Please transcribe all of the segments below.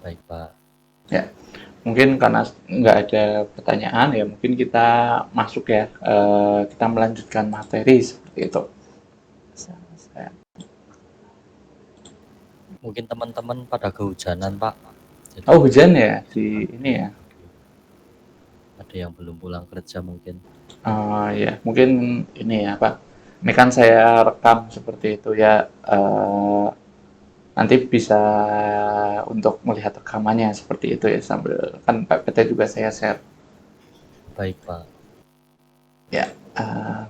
Baik, Pak. Ya, mungkin karena nggak ada pertanyaan ya, mungkin kita masuk ya, kita melanjutkan materi seperti itu. Mungkin teman-teman pada kehujanan, Pak. Jadi Oh, hujan ya di ini ya. ada yang belum pulang kerja mungkin. Ya, mungkin ini ya Pak. Ini kan saya rekam seperti itu ya. Nanti bisa untuk melihat rekamannya seperti itu ya, sambil kan PPT juga saya share. Baik, Pak. Ya,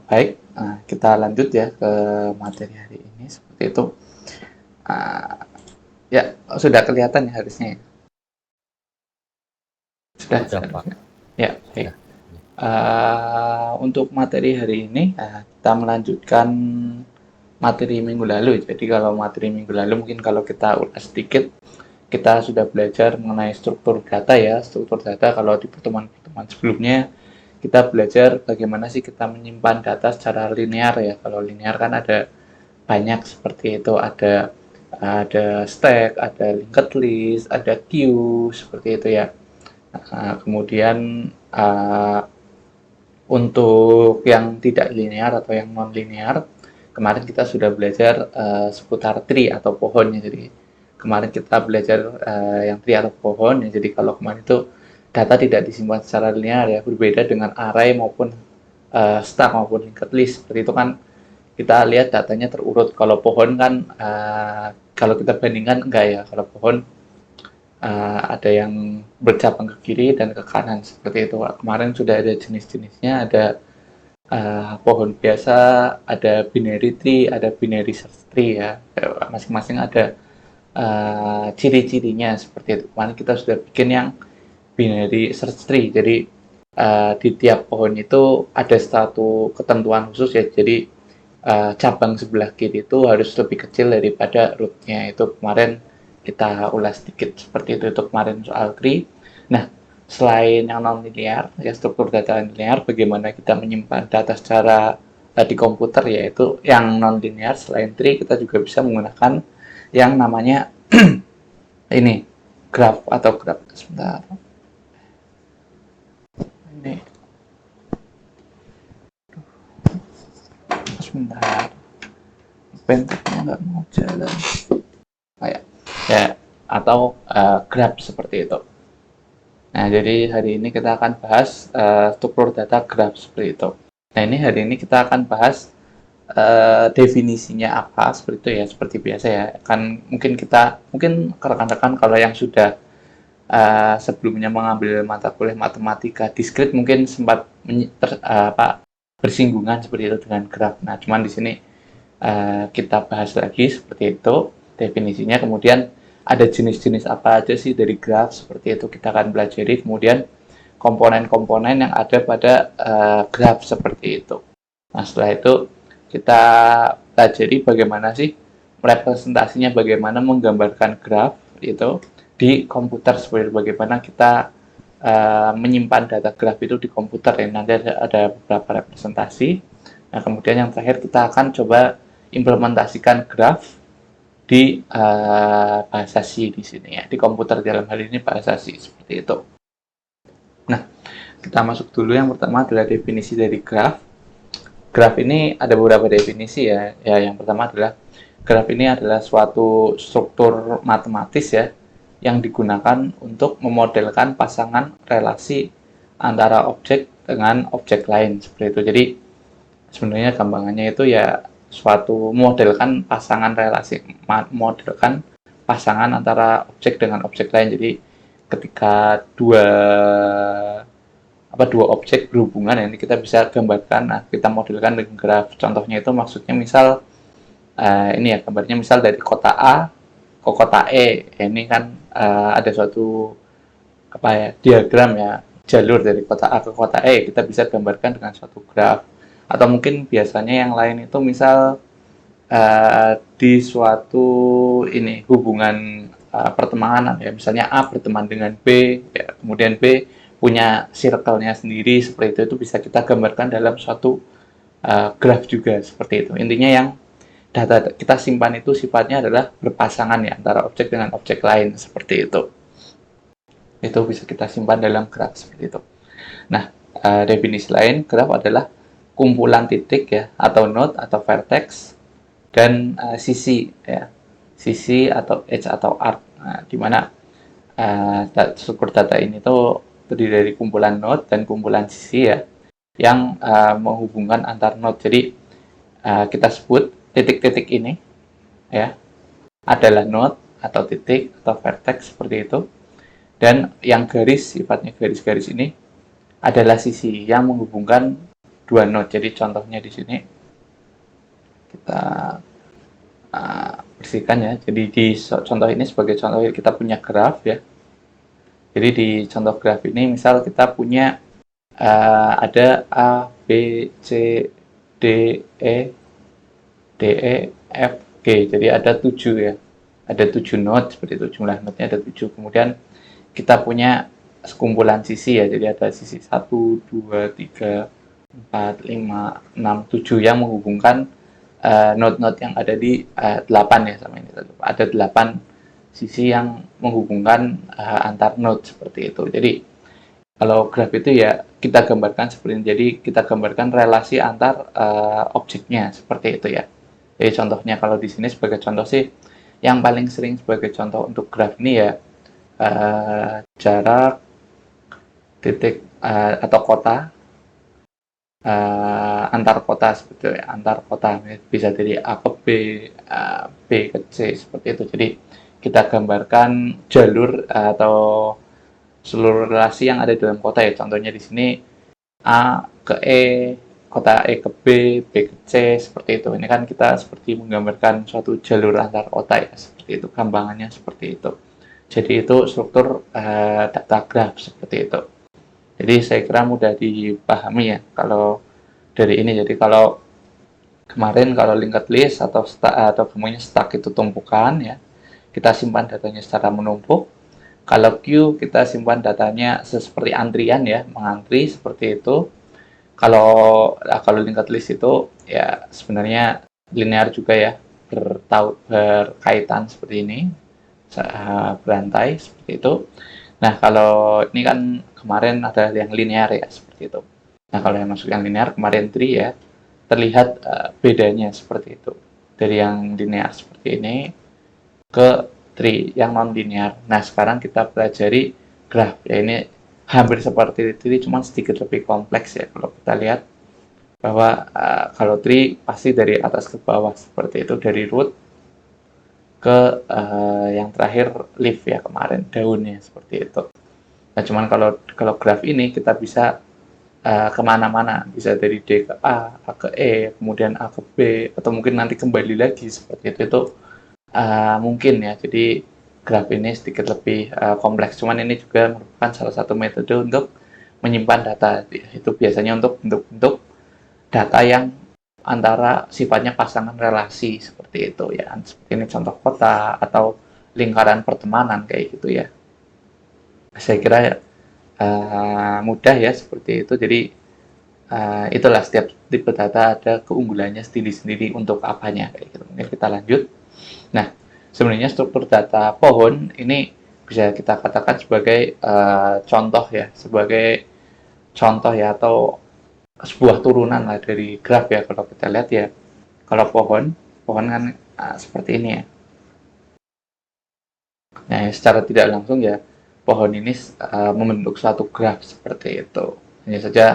baik. Kita lanjut ya ke materi hari ini seperti itu. Uh, ya, sudah kelihatan ya harusnya ya. Sudah Sudah, Pak. seharusnya. Ya, baik. Sudah. Untuk materi hari ini kita melanjutkan materi minggu lalu. Jadi kalau materi minggu lalu mungkin kalau kita ulas sedikit, kita sudah belajar mengenai struktur data ya. Struktur data kalau di pertemuan-pertemuan sebelumnya kita belajar bagaimana sih kita menyimpan data secara linear ya. Kalau linear kan ada banyak seperti itu, ada stack, ada linked list, ada queue seperti itu ya. Kemudian untuk yang tidak linear atau yang non linear, kemarin kita sudah belajar seputar tree atau pohonnya. Jadi kemarin kita belajar yang tree atau pohon ya. Jadi kalau kemarin itu data tidak disimpan secara linear ya, berbeda dengan array maupun stack maupun linked list. Seperti itu kan kita lihat datanya terurut. Kalau pohon kan kalau kita bandingkan enggak ya. Kalau pohon ada yang bercabang ke kiri dan ke kanan seperti itu. Kemarin sudah ada jenis-jenisnya, ada pohon biasa, ada binary tree, ada binary search tree ya. Masing-masing ada ciri-cirinya seperti itu. Kemarin kita sudah bikin yang binary search tree. Jadi di tiap pohon itu ada satu ketentuan khusus ya. Jadi cabang sebelah kiri itu harus lebih kecil daripada rootnya. Itu kemarin kita ulas sedikit seperti itu kemarin soal tree. Nah, selain yang non linear ya, struktur data linear, bagaimana kita menyimpan data secara di komputer, yaitu yang non linear. Selain tree kita juga bisa menggunakan yang namanya ini graph atau graph. Sebentar, ini sebentar, penteknya nggak mau jalan kayak ya, atau graph seperti itu. Nah, jadi hari ini kita akan bahas struktur data graph seperti itu. Nah, ini hari ini kita akan bahas definisinya apa seperti itu ya, seperti biasa ya. Kan mungkin rekan-rekan kalau yang sudah sebelumnya mengambil mata kuliah matematika diskrit mungkin sempat bersinggungan seperti itu dengan graf. Nah, cuman di sini kita bahas lagi seperti itu definisinya. Kemudian ada jenis-jenis apa aja sih dari graf seperti itu kita akan pelajari. Kemudian komponen-komponen yang ada pada graf seperti itu. Nah, setelah itu kita pelajari bagaimana sih representasinya, bagaimana menggambarkan graf itu di komputer, seperti bagaimana kita menyimpan data graf itu di komputer ya. Nanti ada beberapa representasi. Nah, kemudian yang terakhir kita akan coba implementasikan graf di bahasa C di sini ya, di komputer dalam hal ini bahasa C seperti itu. Nah, kita masuk dulu. Yang pertama adalah definisi dari graf. Graf ini ada beberapa definisi ya. Ya, yang pertama adalah graf ini adalah suatu struktur matematis ya yang digunakan untuk memodelkan pasangan relasi antara objek dengan objek lain seperti itu. Jadi sebenarnya gampangannya itu ya suatu modelkan pasangan relasi, modelkan pasangan antara objek dengan objek lain. Jadi ketika dua objek berhubungan ya, ini kita bisa gambarkan, nah kita modelkan dengan graf. Contohnya itu maksudnya misal ini ya gambarnya, misal dari kota A ke kota E. Ini kan ada suatu diagram ya, jalur dari kota A ke kota E. Kita bisa gambarkan dengan suatu graf. Atau mungkin biasanya yang lain itu misal di suatu ini hubungan pertemanan ya, misalnya A berteman dengan B ya, kemudian B punya circle-nya sendiri seperti itu bisa kita gambarkan dalam suatu graf juga seperti itu. Intinya yang data kita simpan itu sifatnya adalah berpasangan ya antara objek dengan objek lain seperti itu. Itu bisa kita simpan dalam graf seperti itu. Nah, definisi lain graf adalah kumpulan titik ya, atau node atau vertex dan sisi ya, sisi atau edge atau arc. Nah, di mana struktur data ini tuh terdiri dari kumpulan node dan kumpulan sisi ya, yang menghubungkan antar node. Jadi kita sebut titik-titik ini ya adalah node atau titik atau vertex seperti itu, dan yang garis, sifatnya garis-garis ini adalah sisi yang menghubungkan dua node. Jadi contohnya di sini kita bersihkan ya. Jadi di contoh ini sebagai contoh kita punya graf ya. Jadi di contoh graf ini misal kita punya ada A, B, C, D, E, D, E, F, G. Jadi ada 7 ya. Ada 7 node seperti itu, jumlah node-nya ada 7. Kemudian kita punya sekumpulan sisi ya. Jadi ada sisi 1, 2, 3, 4, 5, 6, 7 yang menghubungkan node-node yang ada di 8 ya sama ini. Ada 8 sisi yang menghubungkan antar node seperti itu. Jadi kalau graf itu ya kita gambarkan seperti ini. Jadi kita gambarkan relasi antar objeknya seperti itu ya. Jadi contohnya kalau di sini sebagai contoh sih, yang paling sering sebagai contoh untuk graf ini ya jarak titik atau kota antar kota seperti itu ya, antar kota bisa dari A ke B, B ke C seperti itu. Jadi kita gambarkan jalur atau seluruh relasi yang ada dalam kota ya. Contohnya di sini A ke E, kota E ke B, B ke C seperti itu. Ini kan kita seperti menggambarkan suatu jalur antar kota ya, seperti itu gampangannya seperti itu. Jadi itu struktur data graf seperti itu. Jadi saya kira mudah dipahami ya kalau dari ini. Jadi kalau kemarin kalau linked list atau kemudian stack itu tumpukan ya, kita simpan datanya secara menumpuk. Kalau queue kita simpan datanya seperti antrian ya, mengantri seperti itu. Kalau linked list itu ya sebenarnya linear juga ya, berkaitan seperti ini, berantai seperti itu. Nah, kalau ini kan kemarin ada yang linear ya, seperti itu. Nah, kalau yang masuk yang linear, kemarin tree ya, terlihat bedanya seperti itu. Dari yang linear seperti ini ke tree yang non-linear. Nah, sekarang kita pelajari graph. Ya, ini hampir seperti tree, cuma sedikit lebih kompleks ya. Kalau kita lihat bahwa kalau tree pasti dari atas ke bawah seperti itu, dari root ke yang terakhir leaf ya, kemarin daunnya seperti itu. Nah, cuman kalau graf ini kita bisa kemana-mana, bisa dari D ke A ke E, kemudian A ke B, atau mungkin nanti kembali lagi seperti itu mungkin ya. Jadi graf ini sedikit lebih kompleks, cuman ini juga merupakan salah satu metode untuk menyimpan data. Itu biasanya untuk bentuk-bentuk data yang antara sifatnya pasangan relasi seperti itu ya. Seperti ini contoh kota atau lingkaran pertemanan kayak gitu ya. Saya kira mudah ya seperti itu. Jadi itulah setiap tipe data ada keunggulannya sendiri-sendiri untuk apanya kayak gitu. Mungkin kita lanjut. Nah, sebenarnya struktur data pohon ini bisa kita katakan sebagai contoh ya, atau sebuah turunan lah dari graf ya. Kalau kita lihat ya, kalau pohon kan seperti ini ya. Nah, secara tidak langsung ya, pohon ini membentuk suatu graf seperti itu. Hanya saja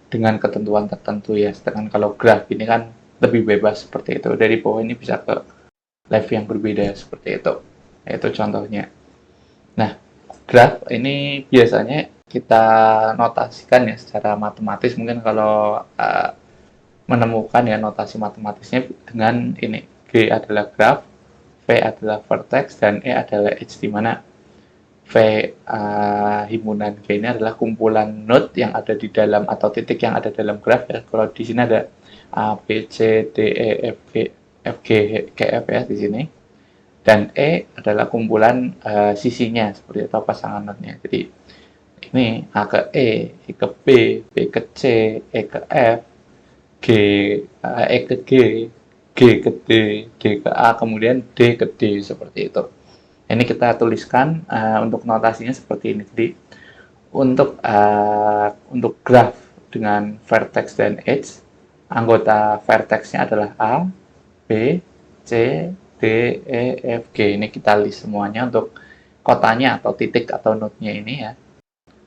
dengan ketentuan tertentu ya. Sedangkan kalau graf ini kan lebih bebas seperti itu. Dari pohon ini bisa ke live yang berbeda seperti itu. Itu contohnya. Nah, graf ini biasanya kita notasikan ya secara matematis. Mungkin kalau menemukan ya notasi matematisnya dengan ini. G adalah graf, V adalah vertex, dan E adalah edge, di mana V himpunan G ini adalah kumpulan node yang ada di dalam atau titik yang ada dalam graf ya. Kalau di sini ada A, B, C, D, E, F, G, G, F ya di sini. Dan E adalah kumpulan sisinya seperti itu, pasangan node-nya. Jadi ini A ke E, E ke B, B ke C, E ke F, G, E ke G, G ke D, G ke A, kemudian D ke D seperti itu. Ini kita tuliskan untuk notasinya seperti ini. Jadi untuk graf dengan vertex dan edge, anggota vertexnya adalah A, B, C, D, E, F, G. Ini kita list semuanya untuk kotanya atau titik atau node-nya ini ya.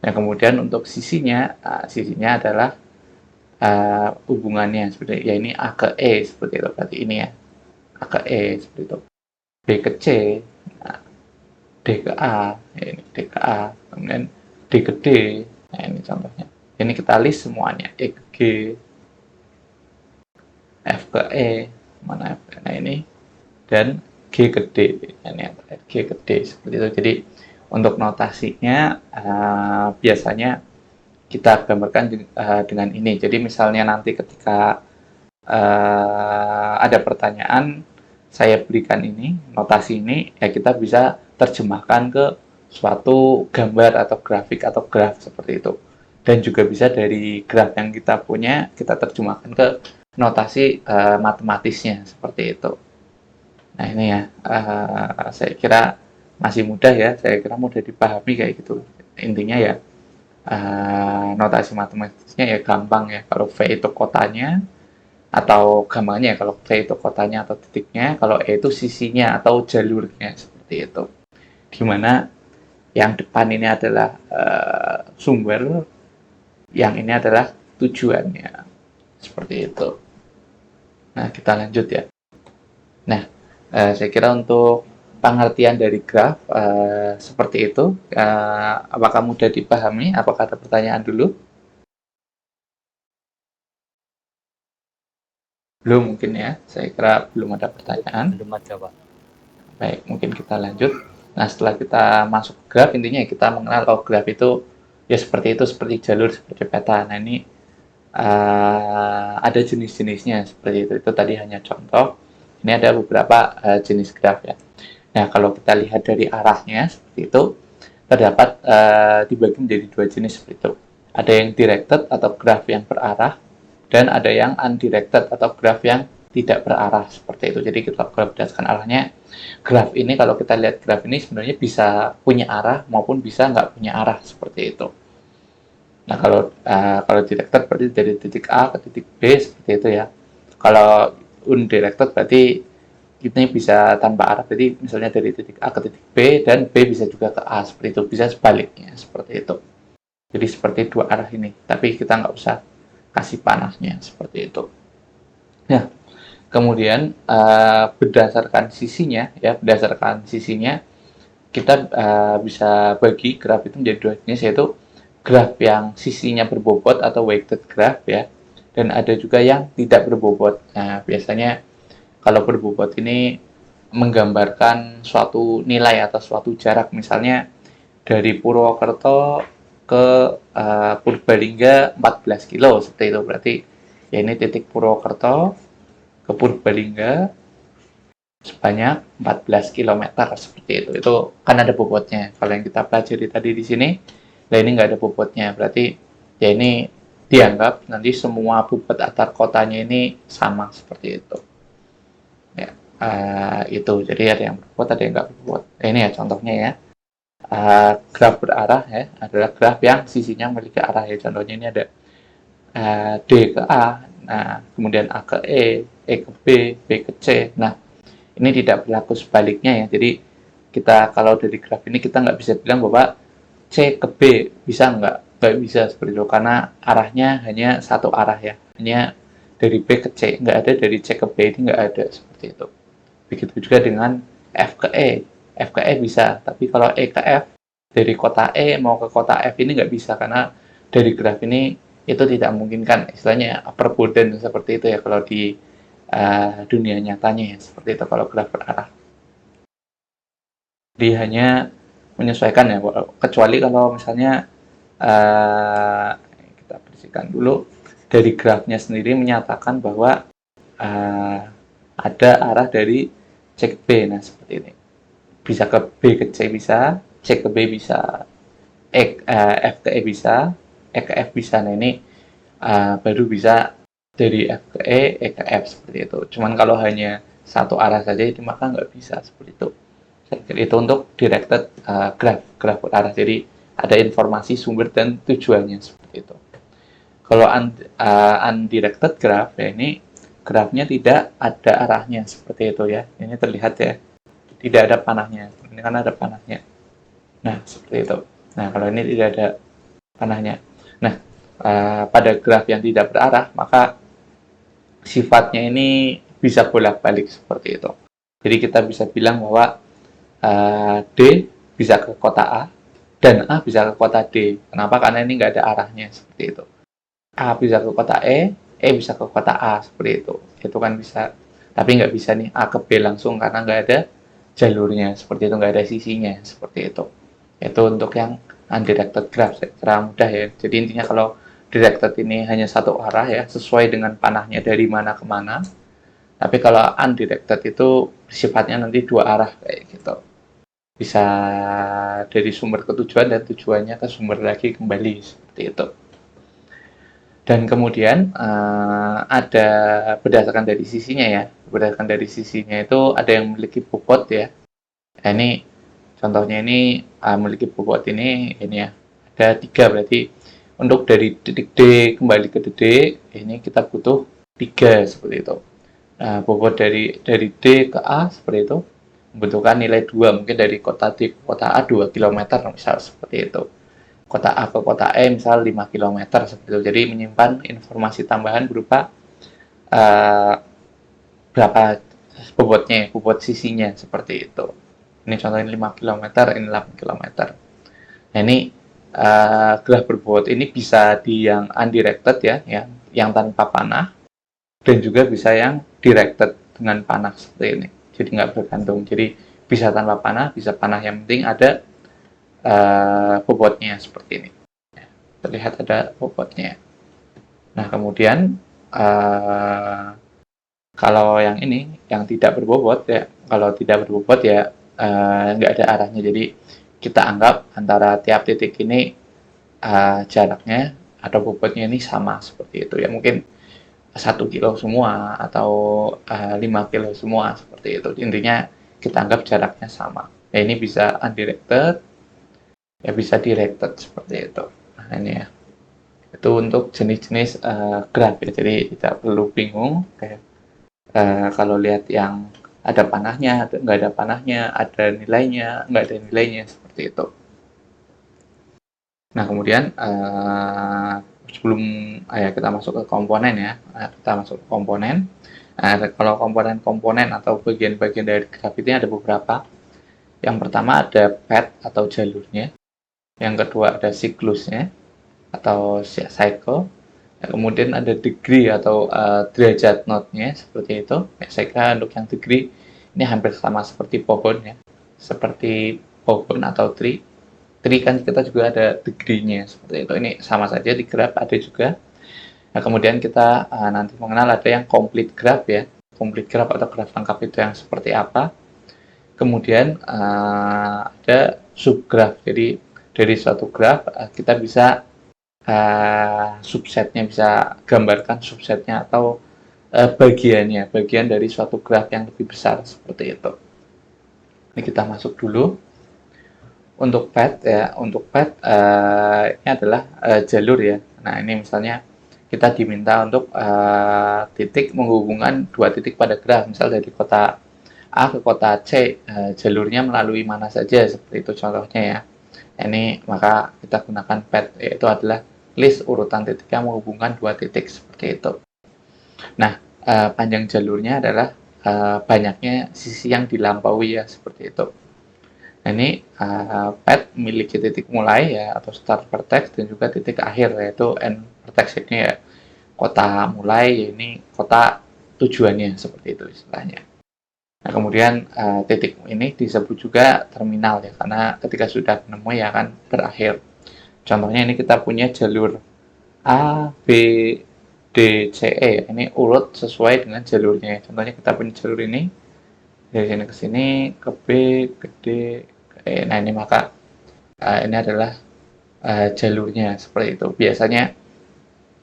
Nah, kemudian untuk sisinya adalah hubungannya seperti ya, ini A ke E seperti itu, berarti ini ya, A ke E seperti itu, B ke C, nah, D ke A, ya ini D ke A, kemudian D ke D. Nah, ini contohnya. Ini kita list semuanya, E ke G, F ke E, mana F, nah ini, dan G ke D. Nah, ini G ke D seperti itu. Jadi untuk notasinya biasanya kita gambarkan dengan ini. Jadi misalnya nanti ketika ada pertanyaan, saya berikan ini, notasi ini, ya kita bisa terjemahkan ke suatu gambar atau grafik atau graf seperti itu. Dan juga bisa dari graf yang kita punya, kita terjemahkan ke notasi matematisnya seperti itu. Nah ini ya, saya kira masih mudah ya, saya kira mudah dipahami kayak gitu. Intinya ya, notasi matematisnya ya gampang ya. Kalau V itu kotanya, atau gambarnya, kalau V itu kotanya atau titiknya, kalau E itu sisinya atau jalurnya seperti itu. Dimana yang depan ini adalah sumber, yang ini adalah tujuannya, seperti itu. Nah, kita lanjut ya. Nah, saya kira untuk pengertian dari graf seperti itu, apakah mudah dipahami? Apakah ada pertanyaan dulu? Belum mungkin ya, saya kira belum ada pertanyaan. Belum ada, Pak. Baik, mungkin kita lanjut. Nah, setelah kita masuk ke graf, intinya kita mengenal kalau graf itu ya seperti itu, seperti jalur, seperti peta. Nah, ini ada jenis-jenisnya seperti itu. Itu tadi hanya contoh. Ini ada beberapa jenis graf ya. Nah, kalau kita lihat dari arahnya seperti itu, terdapat dibagi menjadi dua jenis seperti itu. Ada yang directed atau graf yang berarah, dan ada yang undirected atau graf yang tidak berarah seperti itu. Jadi kita kalau berdasarkan arahnya, graf ini kalau kita lihat graf ini sebenarnya bisa punya arah maupun bisa nggak punya arah seperti itu. Nah kalau directed berarti dari titik A ke titik B seperti itu ya. Kalau undirected berarti ini bisa tanpa arah, berarti misalnya dari titik A ke titik B dan B bisa juga ke A seperti itu, bisa sebaliknya seperti itu. Jadi seperti dua arah ini, tapi kita nggak usah kasih panahnya seperti itu. Nah, kemudian berdasarkan sisinya kita bisa bagi graf itu menjadi dua jenis, yaitu graf yang sisinya berbobot atau weighted graph ya, dan ada juga yang tidak berbobot. Nah, biasanya kalau berbobot ini menggambarkan suatu nilai atau suatu jarak, misalnya dari Purwokerto ke Purbalingga 14 kilo seperti itu, berarti ya ini titik Purwokerto ke Purbalingga sebanyak 14 km seperti itu. Itu kan ada bobotnya. Kalau yang kita pelajari tadi di sini, nah ini nggak ada bobotnya, berarti ya ini dianggap nanti semua bobot antar kotanya ini sama seperti itu. Ya, itu jadi ada yang berbobot, ada yang nggak berbobot. Nah, ini ya contohnya ya. Graf berarah ya adalah graf yang sisinya memiliki arah ya. Contohnya ini ada D ke A, nah kemudian A ke E ke B, B ke C. Nah, ini tidak berlaku sebaliknya ya. Jadi kita kalau dari graf ini kita nggak bisa bilang bahwa C ke B bisa nggak bisa seperti itu, karena arahnya hanya satu arah ya, hanya dari B ke C, nggak ada dari C ke B, ini nggak ada seperti itu. Begitu juga dengan F ke E, F ke E bisa, tapi kalau E ke F dari kota E mau ke kota F ini nggak bisa, karena dari graf ini itu tidak memungkinkan, istilahnya upper bound seperti itu ya kalau di dunia nyatanya ya, seperti itu kalau graf berarah. Jadi hanya menyesuaikan ya, kecuali kalau misalnya kita bersihkan dulu, dari grafnya sendiri menyatakan bahwa ada arah dari C ke B, nah seperti ini, bisa ke B ke C bisa, C ke B bisa, F ke E bisa, E ke F bisa. Nah ini baru bisa dari F ke E ke F seperti itu. Cuman kalau hanya satu arah saja itu maka nggak bisa seperti itu. Jadi itu untuk directed graph berarah. Jadi ada informasi sumber dan tujuannya seperti itu. Kalau undirected graph ya ini grafnya tidak ada arahnya seperti itu ya. Ini terlihat ya, tidak ada panahnya. Ini kan ada panahnya. Nah seperti itu. Nah kalau ini tidak ada panahnya. Nah pada graf yang tidak berarah maka sifatnya ini bisa bolak-balik seperti itu. Jadi kita bisa bilang bahwa D bisa ke kota A dan A bisa ke kota D. Kenapa? Karena ini nggak ada arahnya seperti itu. A bisa ke kota E bisa ke kota A seperti itu. Itu kan bisa, tapi nggak bisa nih A ke B langsung karena nggak ada jalurnya seperti itu, nggak ada sisinya seperti itu. Itu untuk yang undirected graph, secara mudah ya. Jadi intinya kalau directed ini hanya satu arah ya, sesuai dengan panahnya dari mana ke mana. Tapi kalau undirected itu sifatnya nanti dua arah kayak gitu. Bisa dari sumber ke tujuan dan tujuannya ke sumber lagi kembali seperti itu. Dan kemudian ada berdasarkan dari sisinya ya, berdasarkan dari sisinya itu ada yang memiliki bobot ya. Nah, ini contohnya ini memiliki bobot ini ya, ada 3 berarti untuk dari titik D kembali ke titik ini kita butuh 3 seperti itu. Nah, bobot dari D ke A seperti itu membutuhkan nilai 2, mungkin dari kota D ke kota A 2 km misal seperti itu. Kota A ke kota E misal 5 km seperti itu. Jadi menyimpan informasi tambahan berupa berapa bobotnya, bobot sisinya seperti itu. Ini contohnya 5 km, ini 8 km. Nah, ini graf berbobot ini bisa di yang undirected ya, yang tanpa panah, dan juga bisa yang directed dengan panah seperti ini. Jadi nggak bergantung. Jadi bisa tanpa panah, bisa panah, yang penting ada bobotnya seperti ini. Terlihat ada bobotnya. Nah kemudian kalau yang ini, yang tidak berbobot ya, kalau tidak berbobot ya nggak ada arahnya. Jadi kita anggap antara tiap titik ini jaraknya atau bobotnya ini sama seperti itu ya. Mungkin 1 kilo semua atau 5 kilo semua seperti itu. Intinya kita anggap jaraknya sama. Nah, ini bisa undirected, ya bisa directed seperti itu. Nah, ini ya. Itu untuk jenis-jenis graf ya. Jadi tidak perlu bingung kayak kalau lihat yang ada panahnya, nggak ada panahnya, ada nilainya, nggak ada nilainya seperti itu. Nah kemudian sebelum kita masuk ke komponen ya, kita masuk ke komponen. Kalau komponen-komponen atau bagian-bagian dari graf ini ada beberapa. Yang pertama ada path atau jalurnya. Yang kedua ada siklusnya atau cycle. Kemudian ada degree atau derajat notnya seperti itu. Saya kira untuk yang degree ini hampir sama seperti pohon ya, seperti pohon atau tree. Tree kan kita juga ada degree-nya seperti itu. Ini sama saja di graph ada juga. Nah, kemudian kita nanti mengenal ada yang complete graph ya. Complete graph atau graph lengkap itu yang seperti apa. Kemudian ada subgraph. Jadi dari suatu graph kita bisa subsetnya, bisa gambarkan subsetnya atau bagian dari suatu graph yang lebih besar seperti itu. Ini kita masuk dulu. Untuk path ya, ini adalah jalur ya. Nah ini misalnya kita diminta untuk titik menghubungkan 2 titik pada graf, misal dari kota A ke kota C, jalurnya melalui mana saja seperti itu contohnya ya. Ini maka kita gunakan path, yaitu adalah list urutan titik yang menghubungkan 2 titik seperti itu. Nah panjang jalurnya adalah banyaknya sisi yang dilampaui ya seperti itu. Nah, ini path memiliki titik mulai ya atau start vertex dan juga titik akhir yaitu end vertex. Ini ya kota mulai, ini kota tujuannya seperti itu istilahnya. Nah kemudian titik ini disebut juga terminal ya, karena ketika sudah menemui ya akan berakhir. Contohnya ini kita punya jalur A, B, D, C, E. Ini urut sesuai dengan jalurnya. Contohnya kita punya jalur ini dari sini ke sini, ke B, ke D, ke E. Nah ini maka ini adalah jalurnya seperti itu. Biasanya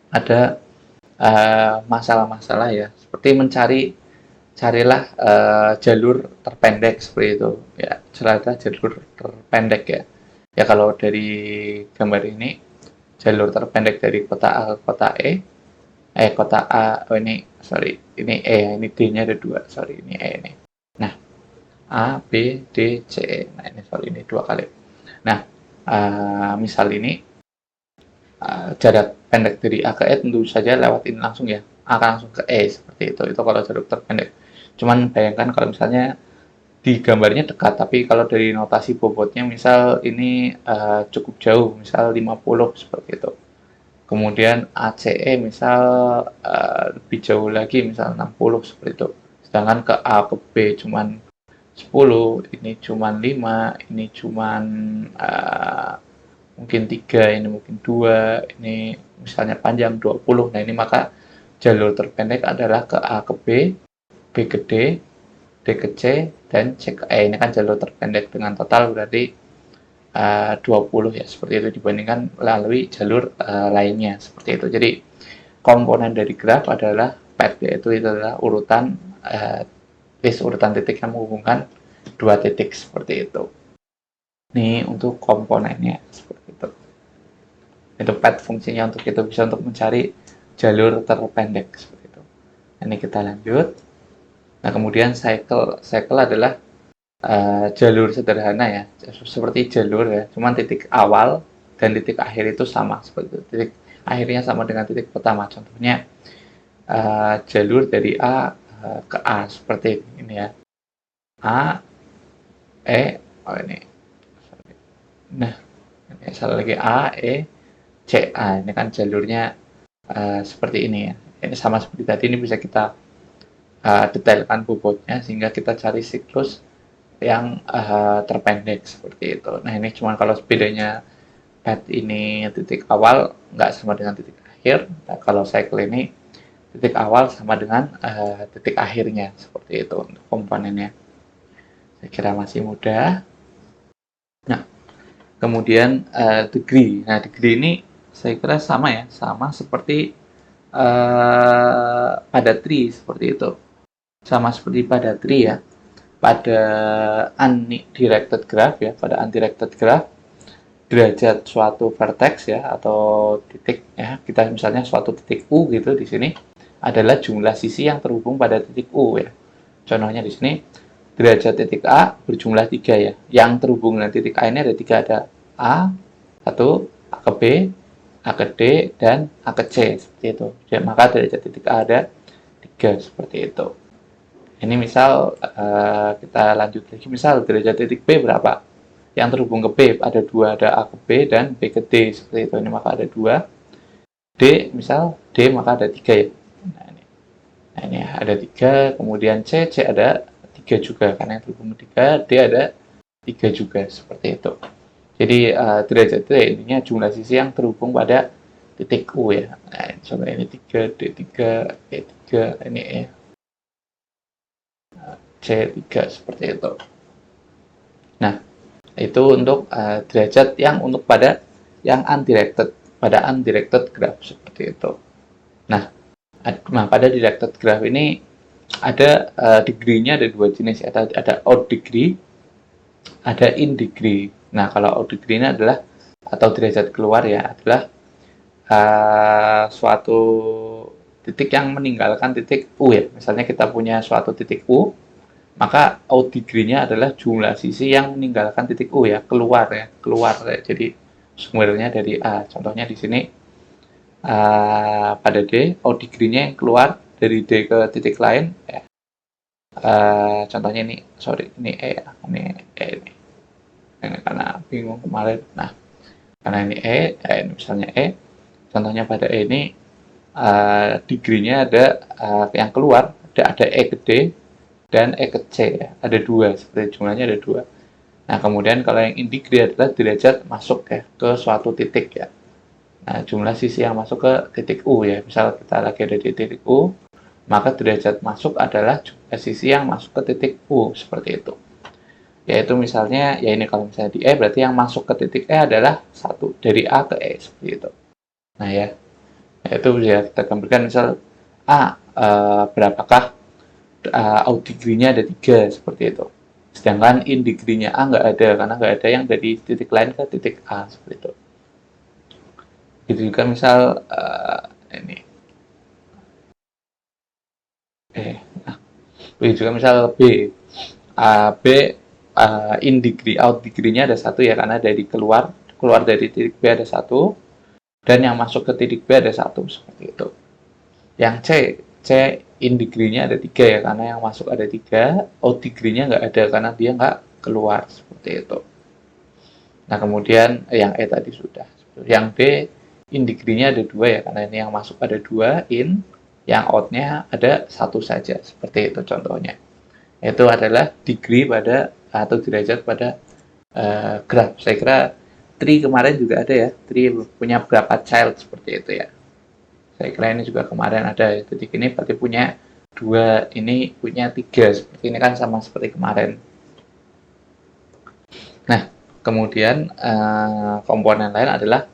ada masalah-masalah ya, seperti mencari carilah jalur terpendek seperti itu ya, carilah jalur terpendek ya. Ya kalau dari gambar ini jalur terpendek dari kota A ke kota kota A, oh ini sorry ini E ya, ini D-nya ada dua, sorry ini E ini. Nah A B D C E, nah ini sorry ini dua kali. Nah misal ini jarak pendek dari A ke E tentu saja lewat ini langsung ya, A akan langsung ke E seperti itu kalau jalur terpendek. Cuman bayangkan kalau misalnya di gambarnya dekat, tapi kalau dari notasi bobotnya misal ini cukup jauh, misal 50 seperti itu. Kemudian ACE misal lebih jauh lagi, misal 60 seperti itu. Sedangkan ke A ke B cuman 10, ini cuman 5, ini cuman mungkin 3, ini mungkin 2, ini misalnya panjang 20. Nah, ini maka jalur terpendek adalah ke A ke B ke D, D ke C, dan C ke E. Ini kan jalur terpendek dengan total berarti 20 ya, seperti itu dibandingkan melalui jalur lainnya, seperti itu. Jadi komponen dari graf adalah path, yaitu itu adalah urutan list urutan titik yang menghubungkan dua titik seperti itu. Ini untuk komponennya seperti itu. Itu path fungsinya untuk kita bisa untuk mencari jalur terpendek seperti itu. Ini kita lanjut. Nah kemudian cycle adalah jalur sederhana ya, seperti jalur ya, cuman titik awal dan titik akhir itu sama seperti itu. Titik akhirnya sama dengan titik pertama. Contohnya jalur dari A ke A seperti ini ya. A oh ini. Nah, ini salah lagi A C A. Ini kan jalurnya seperti ini ya. Ini sama seperti tadi, ini bisa kita detailkan bobotnya sehingga kita cari siklus yang terpendek seperti itu. Nah ini cuma kalau bedanya path ini titik awal nggak sama dengan titik akhir. Nah, kalau cycle ini titik awal sama dengan titik akhirnya seperti itu untuk komponennya. Saya kira masih mudah. Nah kemudian degree. Nah degree ini saya kira sama ya, sama seperti pada tree seperti itu. Sama seperti pada tree ya. Pada undirected graph ya, pada undirected graph derajat suatu vertex ya atau titik ya, kita misalnya suatu titik U gitu di sini adalah jumlah sisi yang terhubung pada titik U ya. Contohnya di sini derajat titik A berjumlah 3 ya. Yang terhubung dengan titik A ini ada 3, ada A, 1, A ke B, A ke D, dan A ke C seperti itu. Jadi, maka derajat titik A ada 3 seperti itu. Ini misal kita lanjut lagi, misal derajat titik B berapa? Yang terhubung ke B ada 2, ada A ke B dan B ke D seperti itu. Ini maka ada 2. D misal D maka ada 3 ya. Nah ini ada 3, kemudian C ada 3 juga karena yang terhubung ke 3, D ada 3 juga seperti itu. Jadi derajat itu intinya jumlah sisi yang terhubung pada titik U ya. Nah, contohnya ini 3, D3, E3, ini E. C3 seperti itu. Nah, itu untuk derajat yang untuk pada yang undirected, pada undirected graph seperti itu. Nah, pada directed graph ini ada degree-nya ada 2 jenis, ada odd degree, ada in degree. Nah, kalau odd degree ini adalah atau derajat keluar ya adalah suatu titik yang meninggalkan titik U ya. Misalnya kita punya suatu titik U, maka odd degree-nya adalah jumlah sisi yang meninggalkan titik U ya, keluar ya. Jadi sumbernya dari A. Contohnya di sini pada D, odd degree-nya yang keluar dari D ke titik lain ya. Contohnya ini, ini E ya. Ini E ini. Ini karena bingung kemarin. Nah, karena ini ini misalnya E. Contohnya pada E ini degree-nya ada yang keluar, ada E ke D dan E ke C ya. Ada 2, seperti jumlahnya ada 2. Nah kemudian kalau yang in degree adalah derajat masuk ya ke suatu titik ya. Nah jumlah sisi yang masuk ke titik U ya. Misal kita lagi ada di titik U, maka derajat masuk adalah jumlah sisi yang masuk ke titik U seperti itu. Yaitu misalnya ya ini kalau misalnya di E berarti yang masuk ke titik E adalah 1 dari A ke E seperti itu. Nah ya, itu bisa kita gambarkan misal A berapakah out degree-nya ada 3 seperti itu. Sedangkan in degree-nya A nggak ada, karena nggak ada yang dari titik lain ke titik A seperti itu. Gitu juga misal ini nah, begitu juga misal B, B in degree out degree-nya ada 1 ya, karena dari keluar dari titik B ada 1, dan yang masuk ke titik B ada 1 seperti itu. Yang C in degree-nya ada 3 ya, karena yang masuk ada 3, out degree-nya nggak ada karena dia nggak keluar seperti itu. Nah kemudian yang E tadi sudah. Yang D in degree-nya ada 2 ya, karena ini yang masuk ada 2 in, yang out-nya ada 1 saja seperti itu contohnya. Itu adalah degree pada atau derajat pada graph. Saya kira tree kemarin juga ada ya, tree punya berapa child seperti itu ya. Saya kira ini juga kemarin ada ya. Jadi ini berarti punya 2, ini punya 3 seperti ini kan, sama seperti kemarin. Nah kemudian komponen lain adalah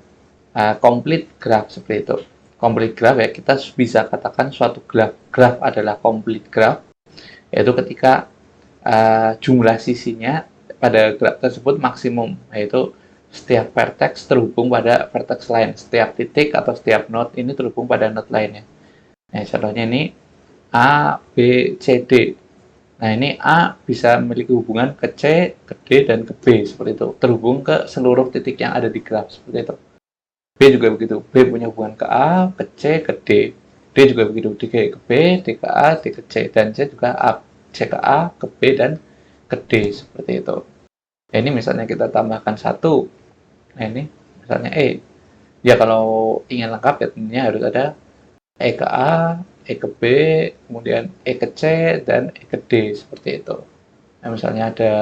complete graph seperti itu. Complete graph ya, kita bisa katakan suatu graph adalah complete graph, yaitu ketika jumlah sisinya pada graf tersebut maksimum, yaitu setiap vertex terhubung pada vertex lain, setiap titik atau setiap node ini terhubung pada node lainnya. Nah, contohnya ini A, B, C, D. Nah, ini A bisa memiliki hubungan ke C, ke D, dan ke B, seperti itu. Terhubung ke seluruh titik yang ada di graf, seperti itu. B juga begitu. B punya hubungan ke A, ke C, ke D. D juga begitu. D ke B, D ke A, D ke C. Dan C juga A, C ke A, ke B, dan ke D, seperti itu. Nah, ini misalnya kita tambahkan 1. Nah, ini misalnya E. Ya, kalau ingin lengkap ya tentunya harus ada E ke A, E ke B, kemudian E ke C, dan E ke D, seperti itu. Nah, misalnya ada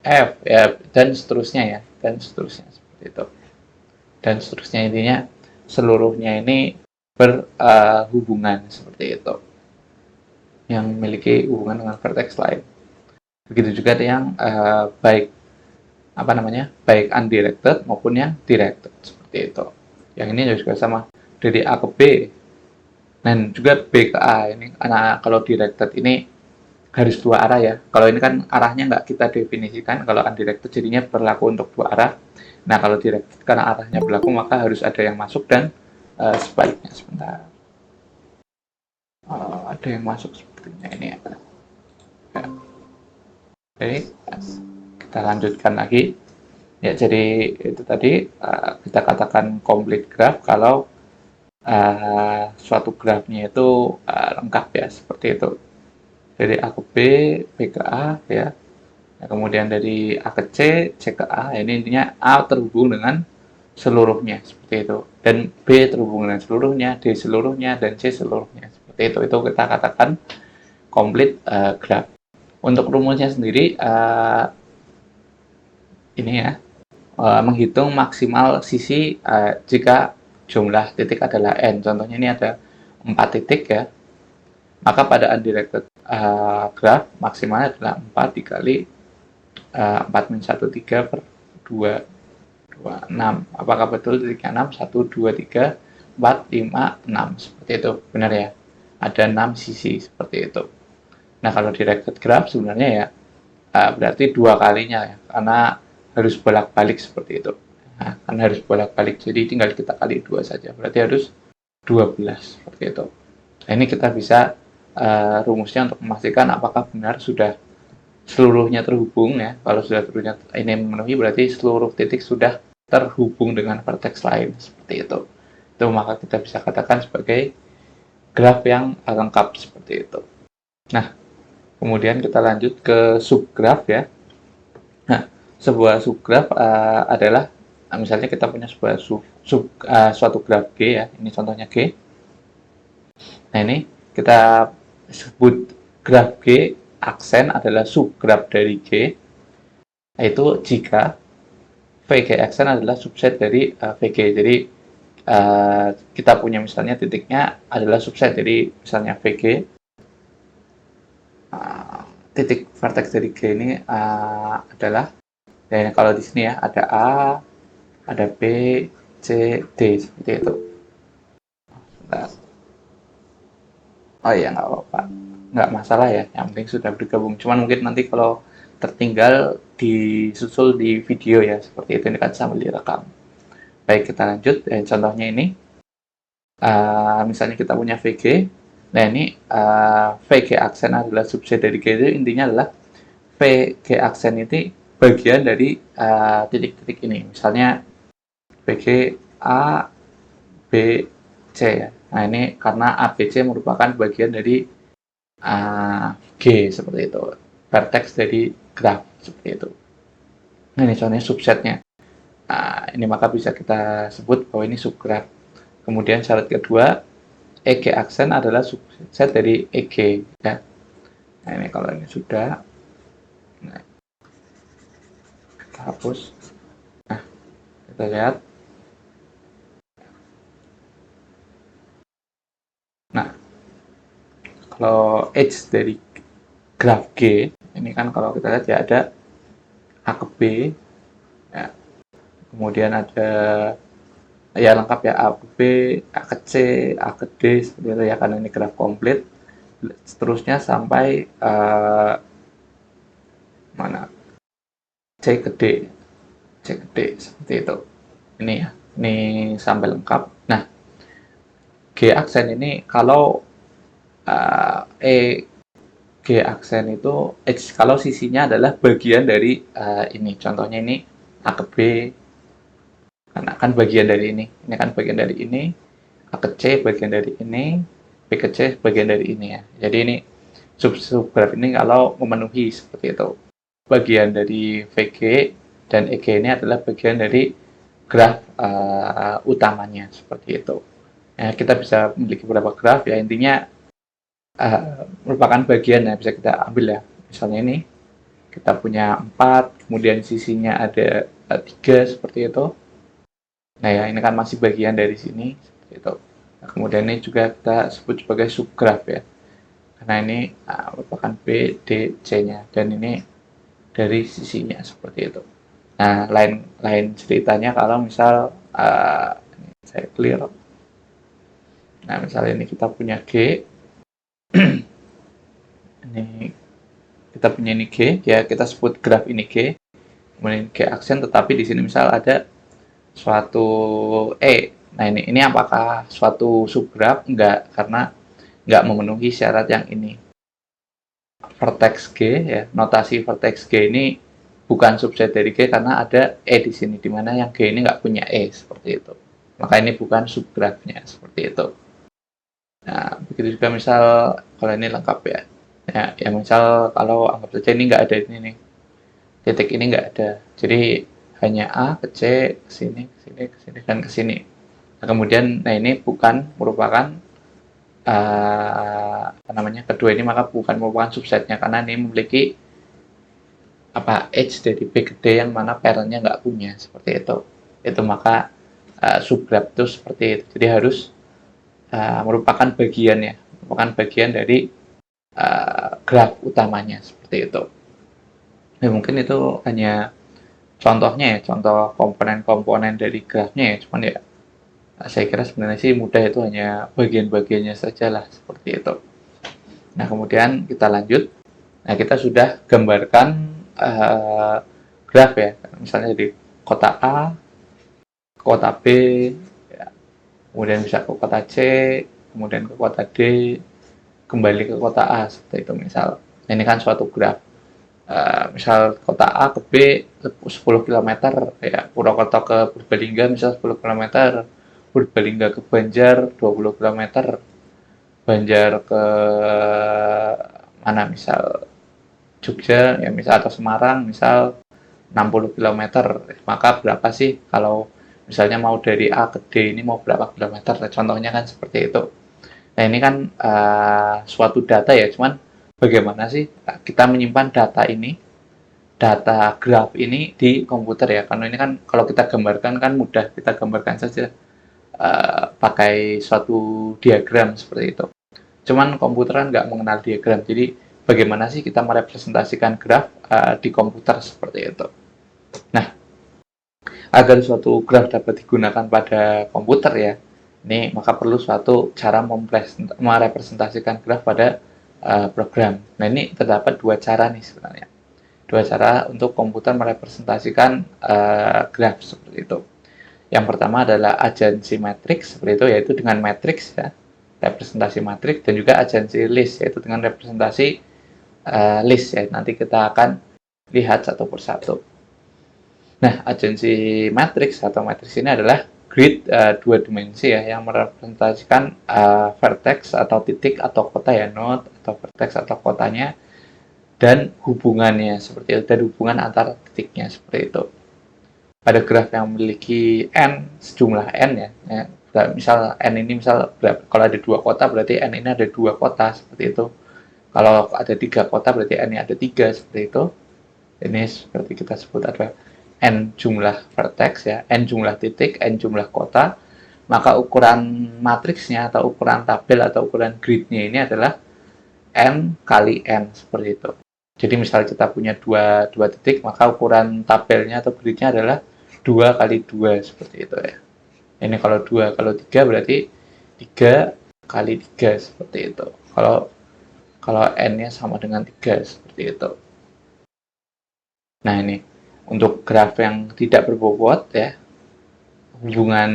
F, ya, dan seterusnya ya, dan seterusnya, seperti itu. Dan seterusnya, intinya seluruhnya ini berhubungan, seperti itu. Yang memiliki hubungan dengan vertex lain. Begitu juga yang baik baik undirected maupun yang directed, seperti itu. Yang ini juga sama, dari A ke B dan juga B ke A. Ini karena kalau directed ini garis 2 arah ya, kalau ini kan arahnya nggak kita definisikan. Kalau undirected jadinya berlaku untuk 2 arah. Nah kalau directed karena arahnya berlaku, maka harus ada yang masuk dan sebaliknya. Sebentar, ada yang masuk sepertinya ini ya. Jadi kita lanjutkan lagi. Ya, jadi itu tadi kita katakan complete graph kalau suatu grafnya itu lengkap ya, seperti itu. Dari A ke B, B ke A ya. Nah, kemudian dari A ke C, C ke A. Ini intinya A terhubung dengan seluruhnya, seperti itu. Dan B terhubung dengan seluruhnya, D seluruhnya, dan C seluruhnya. Seperti itu. Itu kita katakan complete graph. Untuk rumusnya sendiri ini ya, menghitung maksimal sisi jika jumlah titik adalah n. Contohnya ini ada 4 titik ya, maka pada undirected graph maksimalnya adalah 4 dikali 4 min 1, 3 per 2, 2, 6. Apakah betul titiknya 6? 1, 2, 3, 4, 5, 6. Seperti itu, benar ya? Ada 6 sisi, seperti itu. Nah, kalau directed graph sebenarnya ya berarti 2 kalinya ya, karena harus bolak-balik seperti itu. Nah, kan harus bolak-balik, jadi tinggal kita kali 2 saja, berarti harus 12 seperti itu. Nah, ini kita bisa rumusnya untuk memastikan apakah benar sudah seluruhnya terhubung ya. Kalau sudah seluruhnya ini memenuhi, berarti seluruh titik sudah terhubung dengan vertex lain, seperti itu. Itu maka kita bisa katakan sebagai graf yang lengkap, seperti itu. Nah, kemudian kita lanjut ke subgraf ya. Nah, sebuah subgraf adalah misalnya kita punya sebuah suatu graf G ya. Ini contohnya G. Nah, ini kita sebut graf G aksen adalah subgraf dari G, yaitu jika VG aksen adalah subset dari VG. Jadi kita punya misalnya titiknya adalah subset dari misalnya VG. Titik vertex dari G ini adalah, dan kalau di sini ya ada A, ada B, C, D, seperti itu. Oh iya, nggak apa-apa. nggak masalah ya, yang penting sudah bergabung. Cuman mungkin nanti kalau tertinggal disusul di video ya, seperti itu, ini kan sambil direkam. Baik, kita lanjut. Contohnya ini, misalnya kita punya VG, nah ini VG aksen adalah subset dari G, itu intinya adalah VG aksen itu bagian dari titik-titik ini. Misalnya VG A, B, C ya. Nah ini karena A, B, C merupakan bagian dari G seperti itu, vertex dari graf seperti itu. Nah ini contohnya subsetnya. Ini maka bisa kita sebut bahwa ini subgraf. Kemudian syarat kedua, EG aksen adalah subset dari EG ya. Nah ini kalau ini sudah, nah, kita hapus. Nah kita lihat. Nah kalau edge dari graf G ini kan kalau kita lihat ya ada A ke B ya. Kemudian ada ya lengkap ya, A ke B, A ke C, A ke D seperti itu ya, karena ini graf komplit. Seterusnya sampai mana C ke D, C ke D seperti itu. Ini ya, ini sampai lengkap. Nah G aksen ini kalau G aksen itu kalau sisinya adalah bagian dari ini, contohnya ini A ke B, karena kan bagian dari ini kan bagian dari ini, A ke C bagian dari ini, B ke C bagian dari ini ya. Jadi ini subgraf ini kalau memenuhi seperti itu. Bagian dari VG dan EG ini adalah bagian dari graf utamanya seperti itu. Ya, kita bisa memiliki beberapa graf ya, intinya merupakan bagian ya, bisa kita ambil ya. Misalnya ini kita punya 4, kemudian sisinya ada 3 seperti itu. Nah ya, ini kan masih bagian dari sini seperti itu. Nah, kemudian ini juga kita sebut sebagai subgraf ya, karena ini merupakan B, D, C-nya, dan ini dari sisinya seperti itu. Nah, lain ceritanya kalau misal saya clear. Nah, misalnya ini kita punya G, ini kita punya ini G, ya kita sebut graf ini G, kemudian G aksen, tetapi di sini misal ada suatu E. Nah ini apakah suatu subgraf? Enggak, karena enggak memenuhi syarat yang ini. Vertex G ya, notasi vertex G ini bukan subset dari G karena ada E di sini, dimana yang G ini nggak punya E seperti itu. Maka ini bukan subgrafnya seperti itu. Nah begitu juga misal kalau ini lengkap ya. Ya misal kalau anggap saja ini nggak ada ini nih, titik ini nggak ada. Jadi hanya A ke C, ke sini, ke sini, ke sini, dan ke sini. Nah, kemudian, nah ini bukan merupakan apa namanya, kedua ini maka bukan merupakan subsetnya karena ini memiliki edge dari B ke D yang mana parentnya nggak punya seperti itu. Itu maka subgraf itu seperti itu. Jadi harus merupakan bagian dari graf utamanya seperti itu. Ya, mungkin itu hanya contohnya ya, contoh komponen-komponen dari grafnya ya, cuman ya saya kira sebenarnya sih mudah, itu hanya bagian-bagiannya saja lah seperti itu. Nah kemudian kita lanjut. Nah kita sudah gambarkan graf ya, misalnya dari kota A, kota B, ya. Kemudian bisa ke kota C, kemudian ke kota D, kembali ke kota A seperti itu misal. Nah, ini kan suatu graf. Misal kota A ke B 10 km ya, Purwokerto ke Purbalingga misal 10 km, Purbalingga ke Banjar 20 km, Banjar ke mana misal Jogja ya misal, atau Semarang misal 60 km. Maka berapa sih kalau misalnya mau dari A ke D ini mau berapa kilometer? Contohnya kan seperti itu. Nah ini kan suatu data ya, cuman bagaimana sih kita menyimpan data graf ini di komputer ya, karena ini kan kalau kita gambarkan kan mudah, kita gambarkan saja pakai suatu diagram seperti itu. Cuman komputer kan nggak mengenal diagram, jadi bagaimana sih kita merepresentasikan graf di komputer seperti itu. Nah, agar suatu graf dapat digunakan pada komputer ya, ini maka perlu suatu cara merepresentasikan graf pada program. Nah, ini terdapat dua cara nih sebenarnya. Dua cara untuk komputer merepresentasikan graf seperti itu. Yang pertama adalah agency matrix seperti itu, yaitu dengan matrix ya, representasi matrix, dan juga agency list, yaitu dengan representasi list ya. Nanti kita akan lihat satu persatu. Nah, agency matrix atau matrix ini adalah grid dua dimensi ya, yang merepresentasikan vertex atau titik atau kota ya, node atau vertex atau kotanya, dan hubungannya seperti itu, dan hubungan antar titiknya seperti itu. Pada graf yang memiliki n, sejumlah n ya, misal n ini misal kalau ada dua kota berarti n ini ada dua kota seperti itu. Kalau ada tiga kota berarti n ini ada tiga seperti itu. Ini seperti kita sebut ada n jumlah vertex ya, n jumlah titik, n jumlah kota. Maka ukuran matriksnya atau ukuran tabel atau ukuran gridnya ini adalah n kali n seperti itu. Jadi misal kita punya dua titik, maka ukuran tabelnya atau gridnya adalah 2 kali 2 seperti itu ya. Ini kalau 2, kalau 3 berarti 3 kali 3 seperti itu. Kalau n-nya sama dengan 3 seperti itu. Nah, ini untuk graf yang tidak berbobot ya, hubungan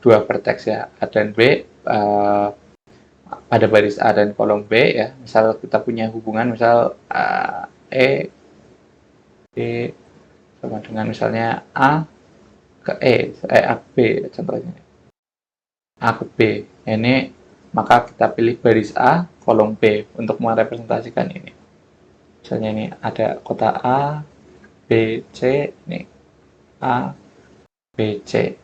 dua vertex ya, A dan B pada baris A dan kolom B ya. Misal kita punya hubungan misal E, B sama dengan misalnya A ke A ke B contohnya. A ke B. Ini maka kita pilih baris A, kolom B untuk merepresentasikan ini. Misalnya ini ada kota A, B, C, ini A, B, C.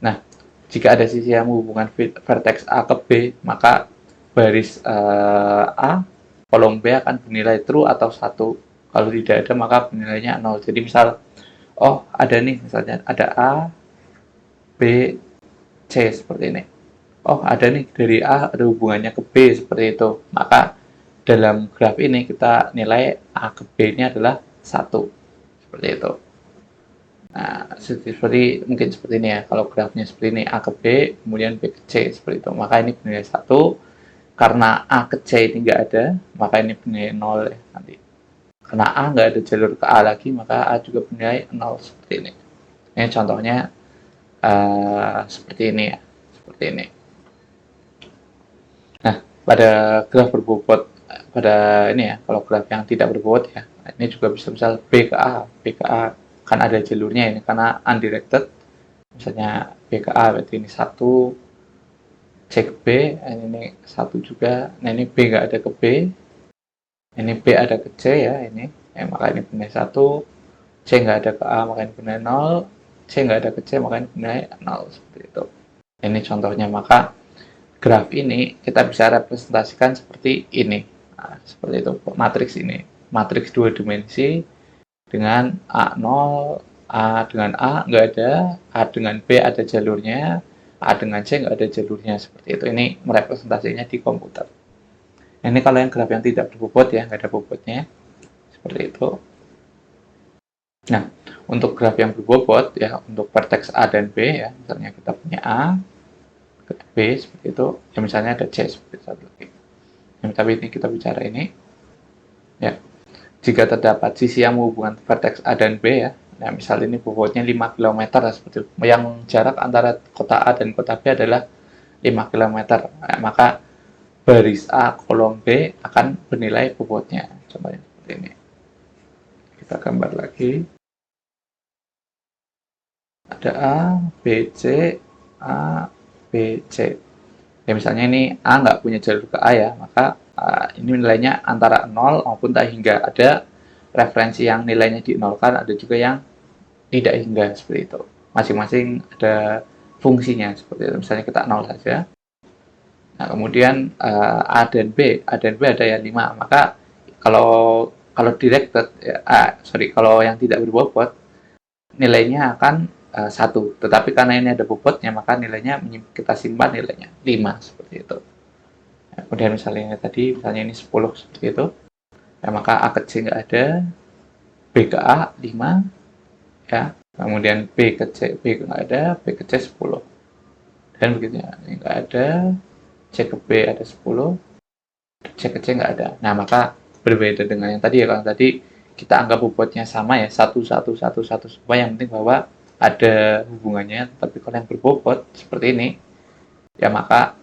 Nah, jika ada sisi yang menghubungkan vertex A ke B, maka baris A, kolom B akan bernilai true atau 1. Kalau tidak ada, maka bernilainya 0. Jadi misal, oh ada nih, misalnya ada A, B, C seperti ini. Oh ada nih, dari A ada hubungannya ke B seperti itu. Maka dalam graf ini kita nilai A ke B ini adalah 1. Seperti itu. Nah, mungkin seperti ini ya. Kalau grafnya seperti ini, A ke B, kemudian B ke C seperti itu. Maka ini bernilai 1. Karena A ke C ini nggak ada, maka ini bernilai 0 ya nanti. Karena A nggak ada jalur ke A lagi, maka A juga bernilai 0 seperti ini. Ini contohnya seperti ini ya. Seperti ini. Nah, pada graf berbobot, pada ini ya, kalau graf yang tidak berbobot ya, ini juga bisa misal B ke A kan ada jalurnya ini karena undirected. Misalnya B ke A berarti ini 1, C ke B, ini 1 juga. Nah, ini B nggak ada ke B. Ini B ada ke C ya, ini. Maka ini bernilai 1. C nggak ada ke A, maka ini bernilai 0. C nggak ada ke C, maka ini bernilai 0. Seperti itu. Ini contohnya, maka graf ini kita bisa representasikan seperti ini. Nah, seperti itu, matriks ini. Matriks dua dimensi dengan A0, A dengan A nggak ada, A dengan B ada jalurnya, A dengan C nggak ada jalurnya, seperti itu. Ini merepresentasinya di komputer. Ini kalau yang graf yang tidak berbobot ya, nggak ada bobotnya, seperti itu. Nah, untuk graf yang berbobot ya, untuk vertex A dan B ya, misalnya kita punya A, ke B seperti itu, ya misalnya ada C seperti satu lagi. Tapi ini kita bicara ini, ya. Jika terdapat sisi yang menghubungkan vertex A dan B ya, nah misal ini bobotnya 5 km ya, seperti itu. Yang jarak antara kota A dan kota B adalah 5 km. Nah, maka baris A kolom B akan bernilai bobotnya. Contohnya seperti ini. Kita gambar lagi. Ada A, B, C, A, B, C. Ya misalnya ini A nggak punya jalur ke A ya, maka ini nilainya antara 0 maupun tak hingga. Ada referensi yang nilainya dinolkan, ada juga yang tidak hingga seperti itu. Masing-masing ada fungsinya seperti itu. Misalnya kita 0 saja. Nah, kemudian A dan B ada yang 5. Maka kalau directed ya, kalau yang tidak berbobot nilainya akan 1. Tetapi karena ini ada bobotnya, maka nilainya kita simpan nilainya 5 seperti itu. Kemudian misalnya ini 10 seperti itu, ya, maka A ke C nggak ada, B ke A 5, ya, kemudian B ke C, B nggak ada, B ke C 10, dan begitu ya, ini nggak ada, C ke B ada 10, C ke C nggak ada. Nah, maka berbeda dengan yang tadi ya. Kalau tadi kita anggap bobotnya sama ya, satu satu satu satu semua, yang penting bahwa ada hubungannya. Tapi kalau yang berbobot seperti ini, ya maka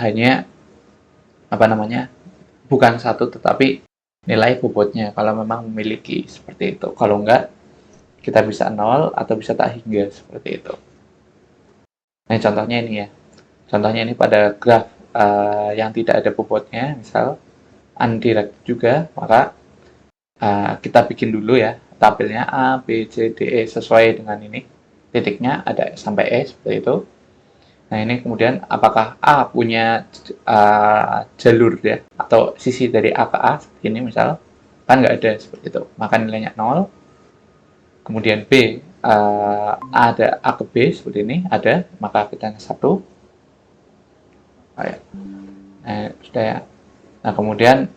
hanya apa namanya, bukan satu tetapi nilai bobotnya kalau memang memiliki seperti itu. Kalau enggak, kita bisa nol atau bisa tak hingga seperti itu. Nah, contohnya ini ya. Contohnya ini pada graf yang tidak ada bobotnya, misal undirected juga, maka kita bikin dulu ya tabelnya A, B, C, D, E sesuai dengan ini. Titiknya ada sampai E seperti itu. Nah, ini kemudian apakah A punya jalur ya atau sisi dari A ke A seperti ini misal, kan nggak ada seperti itu, maka nilainya 0. Kemudian B, ada A ke B seperti ini, ada, maka kita 1. Nah, sudah ya. Nah, kemudian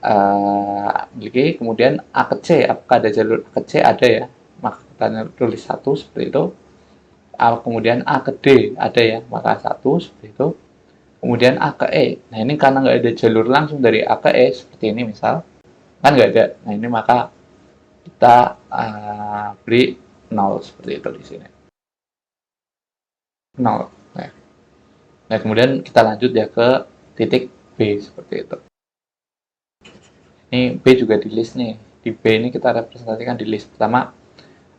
miliki, kemudian A ke C, apakah ada jalur A ke C? Ada ya, maka kita tulis 1 seperti itu. Kemudian A ke D ada ya, maka 1 seperti itu. Kemudian A ke E, nah ini karena nggak ada jalur langsung dari A ke E seperti ini misal, kan nggak ada. Nah, ini maka kita beri 0 seperti itu di sini, 0. Nah, kemudian kita lanjut ya ke titik B seperti itu. Ini B juga di list nih. Di B ini kita representasikan di list. Pertama,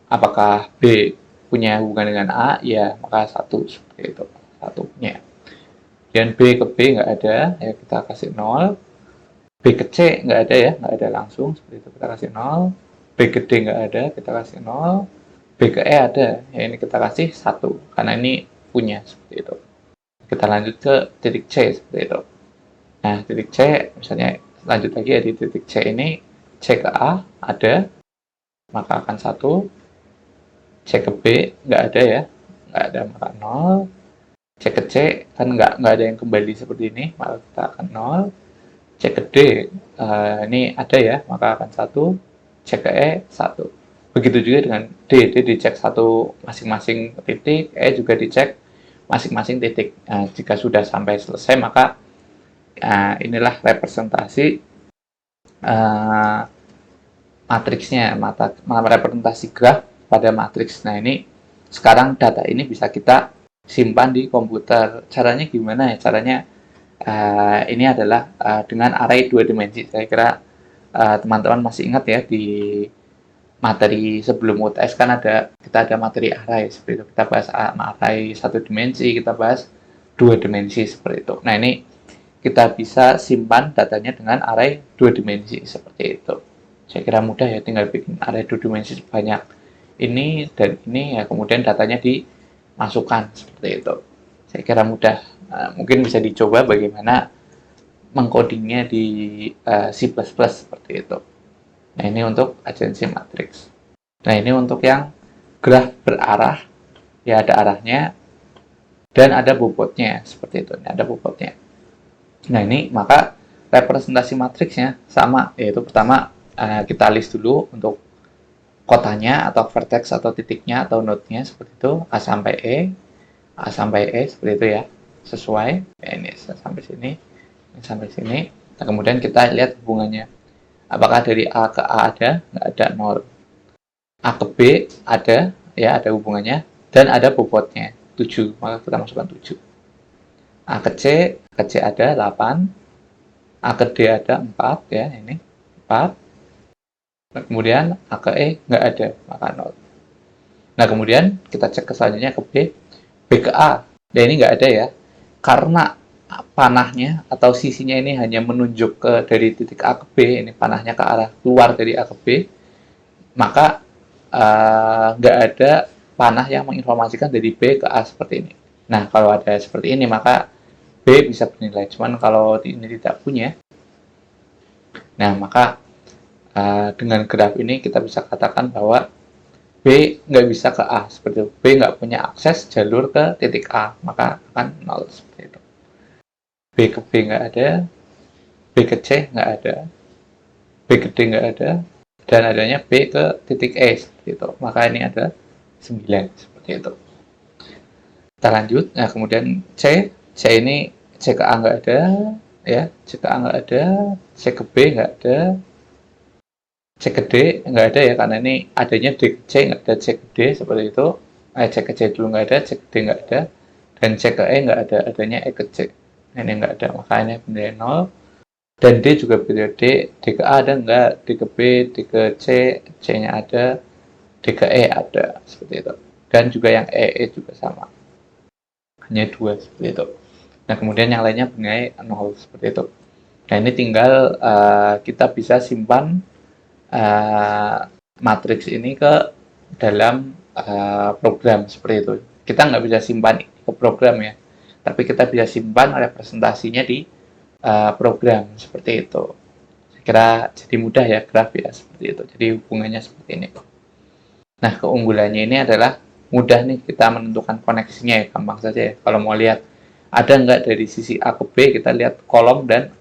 apakah B punya hubungan dengan A? Ya, maka 1 seperti itu. 1-nya. Dan B ke B nggak ada, ya kita kasih 0. B ke C nggak ada ya, nggak ada langsung. Seperti itu kita kasih 0. B ke D nggak ada, kita kasih 0. B ke E ada, ya ini kita kasih 1. Karena ini punya, seperti itu. Kita lanjut ke titik C seperti itu. Nah, titik C, misalnya lanjut lagi ya di titik C ini, C ke A ada, maka akan 1. C ke B nggak ada ya, nggak ada, maka 0. C ke C kan nggak ada yang kembali seperti ini, maka kita akan 0. C ke D ini ada ya, maka akan 1. C ke E 1. Begitu juga dengan D dicek satu masing-masing titik, E juga dicek masing-masing titik. Nah, jika sudah sampai selesai, maka inilah representasi matriksnya, representasi graf pada matriks. Nah, ini sekarang data ini bisa kita simpan di komputer. Caranya gimana ya? Caranya ini adalah dengan array 2 dimensi. Saya kira teman-teman masih ingat ya, di materi sebelum UTS kan kita ada materi array seperti itu. Kita bahas array 1 dimensi, kita bahas 2 dimensi seperti itu. Nah, ini kita bisa simpan datanya dengan array 2 dimensi seperti itu. Saya kira mudah ya, tinggal bikin array 2 dimensi sebanyak ini dan ini ya, kemudian datanya dimasukkan seperti itu. Saya kira mudah. Mungkin bisa dicoba bagaimana mengcodingnya di C++ seperti itu. Nah, ini untuk agensi matriks. Nah, ini untuk yang graf berarah, ya ada arahnya dan ada bobotnya seperti itu. Ini ada bobotnya. Nah, ini maka representasi matriksnya sama, yaitu pertama kita list dulu untuk kotanya atau vertex atau titiknya atau node-nya seperti itu, A sampai E, A sampai E seperti itu ya, sesuai. Ya, ini sampai sini, ini sampai sini. Nah, kemudian kita lihat hubungannya. Apakah dari A ke A ada? Nggak ada, 0. A ke B ada, ya ada hubungannya, dan ada bobotnya, 7. Maka kita masukkan 7. A ke C ada 8. A ke D ada 4, ya ini 4. Nah, kemudian A ke E nggak ada, maka 0. Nah, kemudian kita cek ke selanjutnya ke B. B ke A, nah ini nggak ada ya, karena panahnya atau sisinya ini hanya menunjuk ke dari titik A ke B, ini panahnya ke arah keluar dari A ke B, maka nggak ada panah yang menginformasikan dari B ke A seperti ini. Nah, kalau ada seperti ini, maka B bisa bernilai. Cuman kalau ini tidak punya, nah maka dengan graf ini kita bisa katakan bahwa B nggak bisa ke A, seperti itu. B nggak punya akses jalur ke titik A, maka akan 0 seperti itu. B ke B nggak ada, B ke C nggak ada, B ke D nggak ada, dan adanya B ke titik E seperti itu. Maka ini ada 9 seperti itu. Kita lanjut. Nah, kemudian C ini C ke A nggak ada, ya, C ke A nggak ada, C ke B nggak ada, C ke D nggak ada ya, karena ini adanya D ke C, nggak ada C ke D seperti itu. C ke C dulu nggak ada, C ke D nggak ada, dan C ke E nggak ada, adanya E ke C. Nah, ini nggak ada, makanya benda 0. Dan D juga begitu, D ke A ada nggak, D ke B, D ke C, C-nya ada, D ke E ada, seperti itu. Dan juga yang E juga sama, hanya 2 seperti itu. Nah, kemudian yang lainnya bernilai 0 seperti itu. Nah, ini tinggal kita bisa simpan matriks ini ke dalam program seperti itu. Kita nggak bisa simpan ke program ya, tapi kita bisa simpan representasinya di program seperti itu. Saya kira jadi mudah ya graf ya seperti itu. Jadi hubungannya seperti ini. Nah, keunggulannya ini adalah mudah nih kita menentukan koneksinya ya, gampang saja ya. Kalau mau lihat ada nggak dari sisi A ke B, kita lihat kolom dan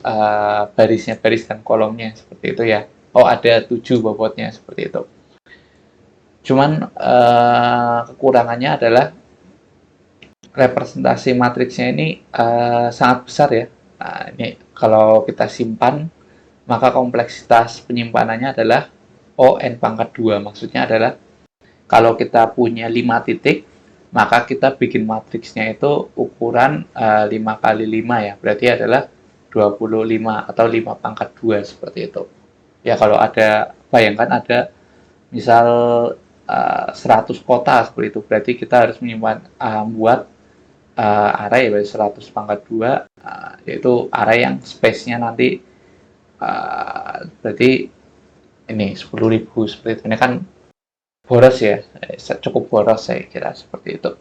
barisnya, baris dan kolomnya seperti itu ya. Oh, ada 7 bobotnya seperti itu. Cuman kekurangannya adalah representasi matriksnya ini sangat besar ya. Nah, ini kalau kita simpan, maka kompleksitas penyimpanannya adalah ON pangkat 2. Maksudnya adalah kalau kita punya 5 titik, maka kita bikin matriksnya itu ukuran 5 kali 5 ya. Berarti adalah 25 atau 5 pangkat 2 seperti itu. Ya, kalau ada, bayangkan ada misal 100 kota seperti itu, berarti kita harus menyimpan buat array berarti 100 pangkat 2, yaitu array yang space-nya nanti berarti ini 10.000 seperti itu. Ini kan boros ya, cukup boros saya kira seperti itu.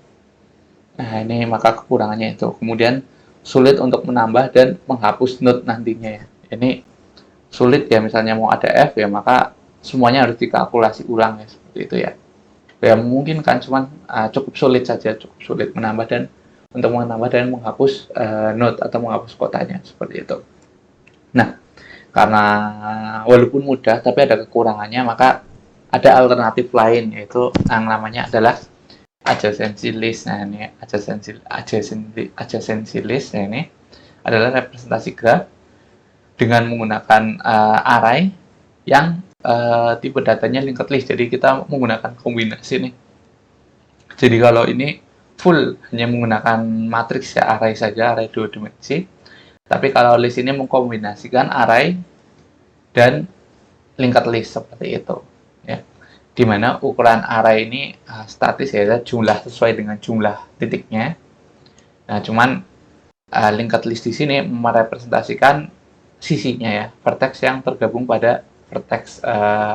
Nah, ini maka kekurangannya itu. Kemudian sulit untuk menambah dan menghapus node nantinya ya. Ini sulit ya, misalnya mau ada F ya, maka semuanya harus dikalkulasi ulang ya, seperti itu ya. Ya mungkin kan, cuman cukup sulit saja, cukup sulit menambah dan untuk menambah dan menghapus node atau menghapus kotanya, seperti itu. Nah, karena walaupun mudah tapi ada kekurangannya, maka ada alternatif lain, yaitu yang namanya adalah adjacency list. Nah, ini adjacency list. Nah, ini adalah representasi graf dengan menggunakan array yang tipe datanya linked list. Jadi kita menggunakan kombinasi nih. Jadi kalau ini full hanya menggunakan matriks ya, array saja, array 2 dimensi. Tapi kalau list ini mengkombinasikan array dan linked list seperti itu ya. Dimana ukuran array ini statis ya, jumlah sesuai dengan jumlah titiknya. Nah, cuman linked list di sini merepresentasikan sisinya ya, vertex yang tergabung pada vertex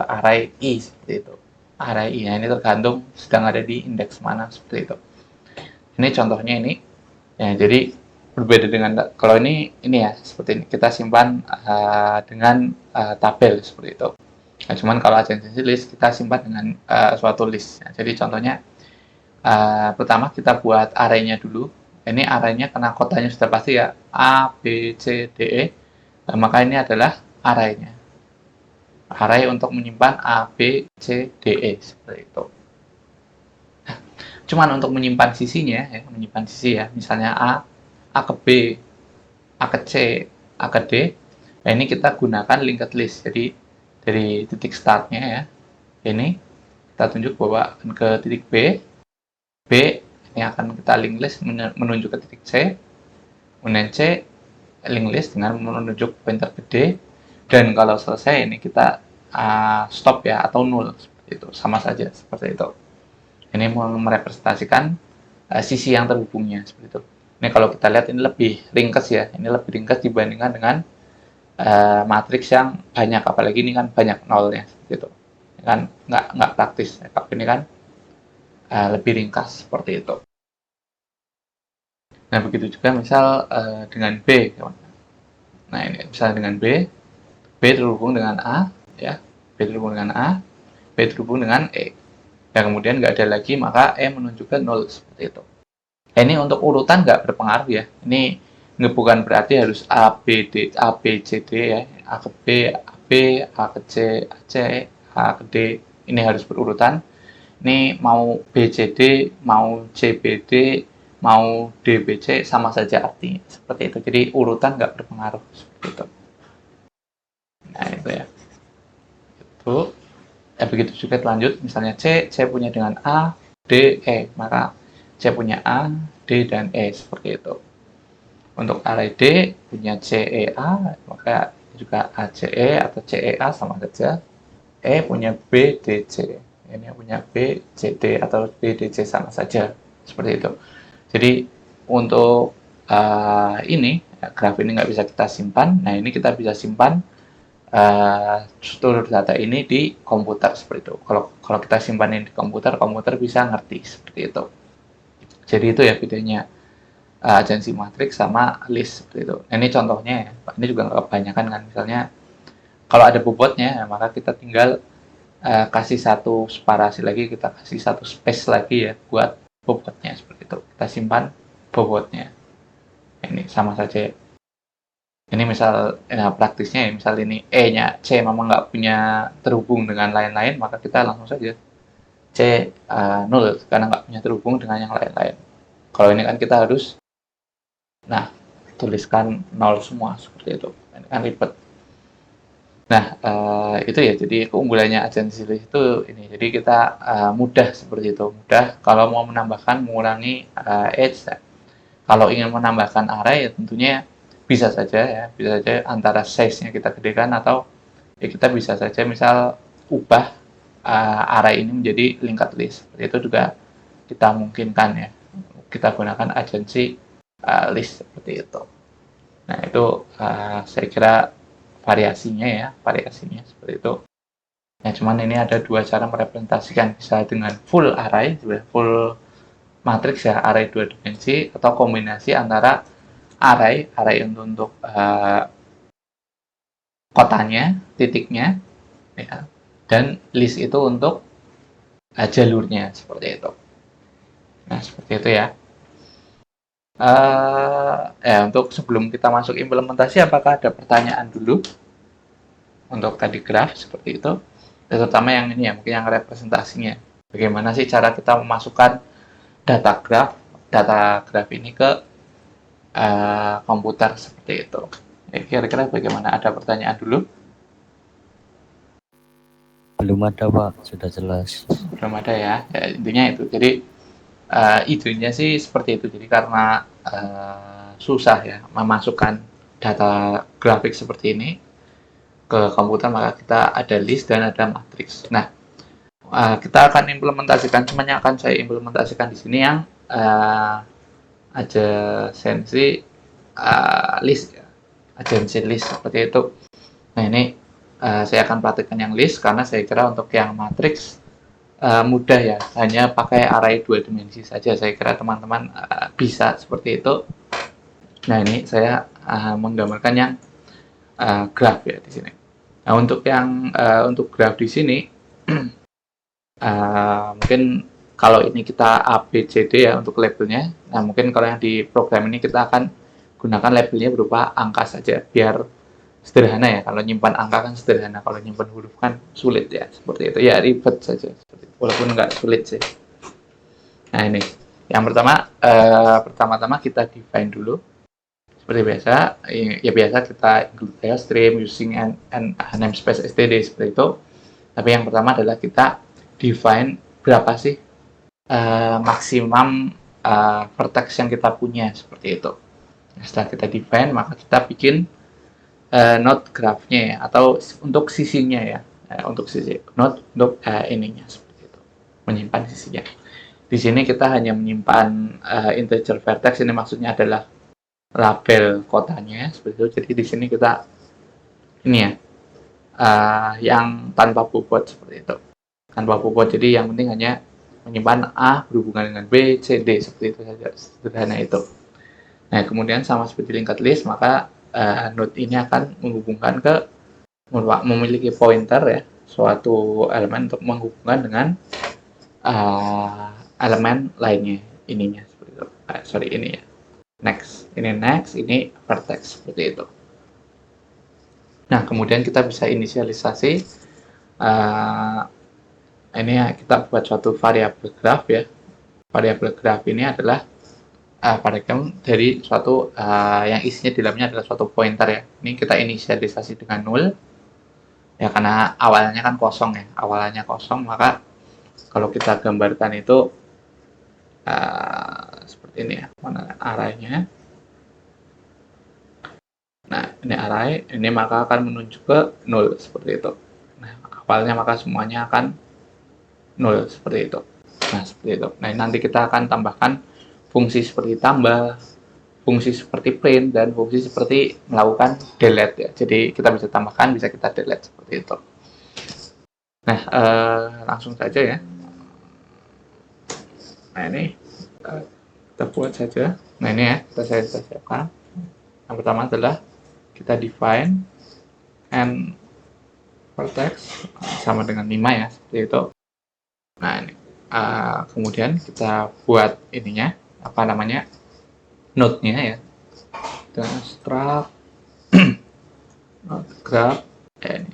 array I seperti itu. Array I, nah ini tergantung sedang ada di indeks mana seperti itu. Ini contohnya ini. Ya, jadi berbeda dengan kalau ini ya seperti ini, kita simpan dengan tabel seperti itu. Nah, cuman kalau adjacency list kita simpan dengan suatu list. Nah, jadi contohnya pertama kita buat array-nya dulu. Ini array-nya karena kotanya sudah pasti ya, A, B, C, D, E. Nah, maka ini adalah array-nya. Array untuk menyimpan A, B, C, D, E seperti itu. Nah, cuman untuk menyimpan sisinya ya, menyimpan sisi ya, misalnya A ke B, A ke C, A ke D. Nah, ini kita gunakan linked list. Jadi dari titik startnya ya, ini kita tunjuk bahwa ke titik B ini akan kita link list menuju ke titik C, kemudian C link list dengan menunjuk pointer ke D, dan kalau selesai ini kita stop ya, atau null seperti itu, sama saja seperti itu. Ini merepresentasikan sisi yang terhubungnya seperti itu. Ini kalau kita lihat ini lebih ringkas ya, ini lebih ringkas dibandingkan dengan matriks yang banyak, apalagi ini kan banyak nolnya seperti itu. Ini kan nggak praktis, tapi ini kan lebih ringkas seperti itu. Nah, begitu juga misal dengan B. Nah, ini misalnya dengan B terhubung dengan A, ya, B terhubung dengan A, B terhubung dengan E. Dan kemudian nggak ada lagi, maka E menunjukkan 0, seperti itu. Ini untuk urutan nggak berpengaruh ya. Ini bukan berarti harus A, B, C, D ya. A ke B, A ke C, A ke D. Ini harus berurutan. Ini mau B, C, D, mau C, B, D, mau D, B, C sama saja artinya. Seperti itu. Jadi urutan nggak berpengaruh. Seperti itu. Nah, itu ya. Itu. Ya, begitu juga lanjut. Misalnya C punya dengan A, D, E. Maka C punya A, D, dan E. Seperti itu. Untuk array D punya C, E, A, maka juga A, C, E atau C, E, A sama saja. E punya B, D, C. Ini punya B, C, D atau B, D, C sama saja. Seperti itu. Jadi untuk ini graf ini nggak bisa kita simpan. Nah, ini kita bisa simpan seluruh data ini di komputer seperti itu. Kalau kita simpan ini di komputer, komputer bisa ngerti seperti itu. Jadi itu ya bedanya agensi matriks sama list seperti itu. Nah, ini contohnya ya. Ini juga nggak kebanyakan kan. Misalnya kalau ada bobotnya, maka kita tinggal kasih satu separasi lagi, kita kasih satu space lagi ya buat bobotnya seperti itu. Kita simpan bobotnya. Ini sama saja. Ini misal praktisnya ya, misal ini E-nya C memang nggak punya terhubung dengan lain-lain, maka kita langsung saja C 0 karena nggak punya terhubung dengan yang lain-lain. Kalau ini kan kita harus tuliskan 0 semua seperti itu. Ini kan ribet. Nah, itu ya. Jadi keunggulannya agensi list itu ini. Jadi kita mudah seperti itu. Mudah kalau mau menambahkan, mengurangi edge. Kalau ingin menambahkan array, ya tentunya bisa saja ya. Bisa saja antara size-nya kita gedekan atau ya kita bisa saja misal ubah array ini menjadi linked list. Seperti itu juga kita mungkinkan ya. Kita gunakan agensi list seperti itu. Nah, itu saya kira variasinya seperti itu. Nah, cuman ini ada dua cara merepresentasikan, bisa dengan full array, full matriks ya, array dua dimensi, atau kombinasi antara array untuk kotanya, titiknya, ya, dan list itu untuk jalurnya, seperti itu. Nah, seperti itu ya. Untuk sebelum kita masuk implementasi, apakah ada pertanyaan dulu untuk tadi graf seperti itu, terutama yang ini ya, mungkin yang representasinya. Bagaimana sih cara kita memasukkan data graf ini ke komputer seperti itu. Kira-kira bagaimana? Ada pertanyaan dulu? Belum ada Pak, sudah jelas. Belum ada ya. Intinya itu. Jadi idenya sih seperti itu. Jadi karena susah ya memasukkan data grafik seperti ini ke komputer, maka kita ada list dan ada matriks. Nah, kita akan implementasikan, semuanya akan saya implementasikan di sini yang agensi list ya. Agensi list seperti itu. Nah, ini saya akan praktikkan yang list karena saya kira untuk yang matriks mudah ya, hanya pakai array dua dimensi saja. Saya kira teman-teman bisa seperti itu. Nah, ini saya menggambarkan yang graf ya di sini. Nah, untuk yang untuk graf di sini mungkin kalau ini kita A, B, C, D ya untuk labelnya. Nah, mungkin kalau yang di program ini kita akan gunakan labelnya berupa angka saja biar sederhana ya. Kalau nyimpan angka kan sederhana, kalau nyimpan huruf kan sulit ya, seperti itu ya, ribet saja walaupun nggak sulit sih. Nah, ini yang pertama-tama kita define dulu seperti biasa ya, biasa kita include stream using and namespace std seperti itu. Tapi yang pertama adalah kita define berapa sih maksimum vertex yang kita punya seperti itu. Setelah kita define, maka kita bikin node grafnya ya, atau untuk sisinya ya, untuk sisi node untuk ininya seperti itu, menyimpan sisinya. Di sini kita hanya menyimpan integer vertex, ini maksudnya adalah label kotanya seperti itu. Jadi di sini kita ini ya, yang tanpa bobot seperti itu, tanpa bobot. Jadi yang penting hanya menyimpan A berhubungan dengan B, C, D seperti itu saja, sederhana itu. Nah, kemudian sama seperti linked list, maka node ini akan menghubungkan ke memiliki pointer ya, suatu elemen untuk menghubungkan dengan elemen lainnya, ininya seperti itu. Ini ya, next, ini vertex seperti itu. Nah, kemudian kita bisa inisialisasi ini ya, kita buat suatu variabel graph ya. Variabel graph ini adalah Parectum dari suatu yang isinya di dalamnya adalah suatu pointer ya. Ini kita inisialisasi dengan 0 ya, karena awalnya kan kosong ya, awalnya kosong, maka kalau kita gambarkan itu seperti ini ya, mana arahnya. Nah, ini array, ini maka akan menuju ke 0 seperti itu. Nah, awalnya maka semuanya akan 0 seperti itu. Nah, seperti itu. Nah, nanti kita akan tambahkan fungsi seperti tambah, fungsi seperti print, dan fungsi seperti melakukan delete ya. Jadi kita bisa tambahkan, bisa kita delete seperti itu. Nah, langsung saja ya. Nah, ini kita buat saja. Nah, ini ya, saya siapkan. Yang pertama adalah kita define and vertex sama dengan 5 ya, seperti itu. Nah, ini. Kemudian kita buat ininya, apa namanya, node-nya ya. Dan struct graph ini.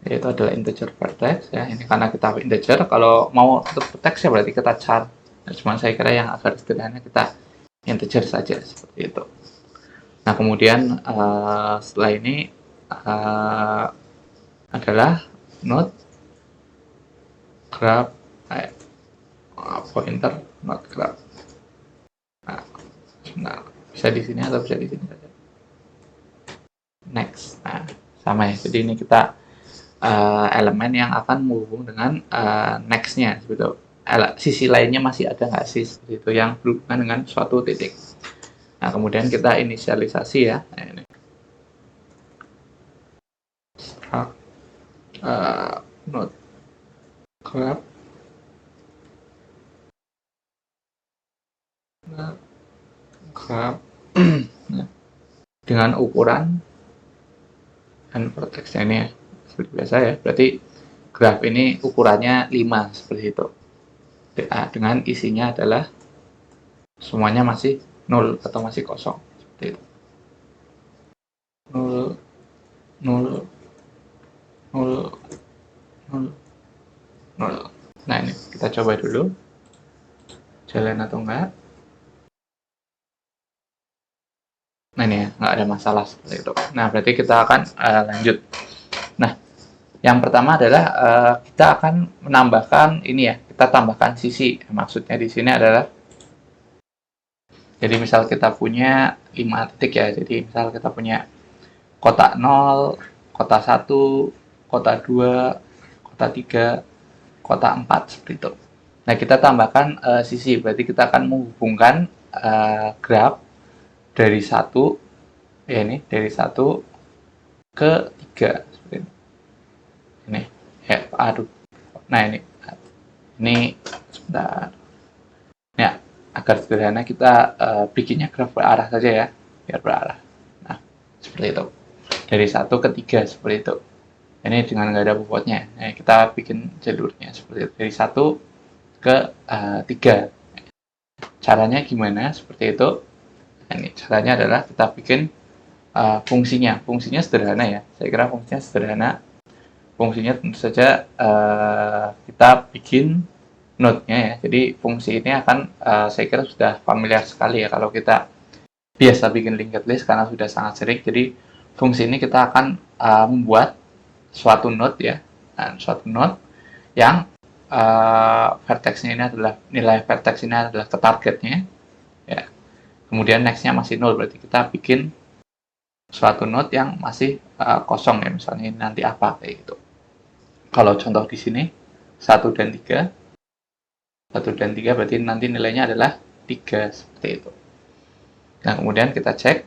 Itu adalah integer vertex ya. Ini karena kita integer, kalau mau teks ya berarti kita char. Nah, cuma saya kira yang agar sederhana kita integer saja seperti itu. Nah, kemudian setelah ini adalah node graph pointer node graph. Nah, bisa di sini atau bisa di sini saja. Next. Nah, sama ya. Jadi ini kita elemen yang akan menghubung dengan next-nya gitu. Sisi lainnya masih ada nggak sih seperti itu yang berhubungan dengan suatu titik. Nah, kemudian kita inisialisasi ya. Nah, ini. Node graph graph nah, dengan ukuran dan vertex ini ya, seperti biasa ya. Berarti graph ini ukurannya 5 seperti itu. Dengan isinya adalah semuanya masih 0 atau masih kosong seperti itu. 0 0 0 0 0. Nah, ini kita coba dulu jalan atau enggak. Nah, ini ya, nggak ada masalah seperti itu. Nah, berarti kita akan lanjut. Nah, yang pertama adalah kita akan menambahkan ini ya, kita tambahkan sisi. Maksudnya di sini adalah, jadi misal kita punya 5 titik ya, jadi misal kita punya kotak 0, kotak 1, kotak 2, kotak 3, kotak 4, seperti itu. Nah, kita tambahkan sisi, berarti kita akan menghubungkan graf dari 1, ya ini, dari 1 ke 3, seperti ini. Ini, ya, aduh. Nah, ini sebentar. Ya, agar sederhana kita bikinnya graf berarah saja ya, biar berarah. Nah, seperti itu. Dari 1 ke 3 seperti itu. Ini dengan nggak ada bobotnya. Nah, kita bikin jalurnya seperti itu. Dari 1 ke 3. Caranya gimana? Seperti itu. Nah, ini caranya adalah kita bikin fungsinya. Fungsinya sederhana ya. Saya kira fungsinya sederhana. Fungsinya tentu saja kita bikin node-nya ya. Jadi fungsi ini akan saya kira sudah familiar sekali ya kalau kita biasa bikin linked list karena sudah sangat sering. Jadi fungsi ini kita akan membuat suatu node ya, dan suatu node yang vertexnya ini adalah nilai vertex ini adalah ke targetnya ya. Kemudian nextnya masih 0, berarti kita bikin suatu node yang masih kosong ya, misalnya ini nanti apa kayak gitu. Kalau contoh di sini 1 dan 3 berarti nanti nilainya adalah 3 seperti itu. Nah, kemudian kita cek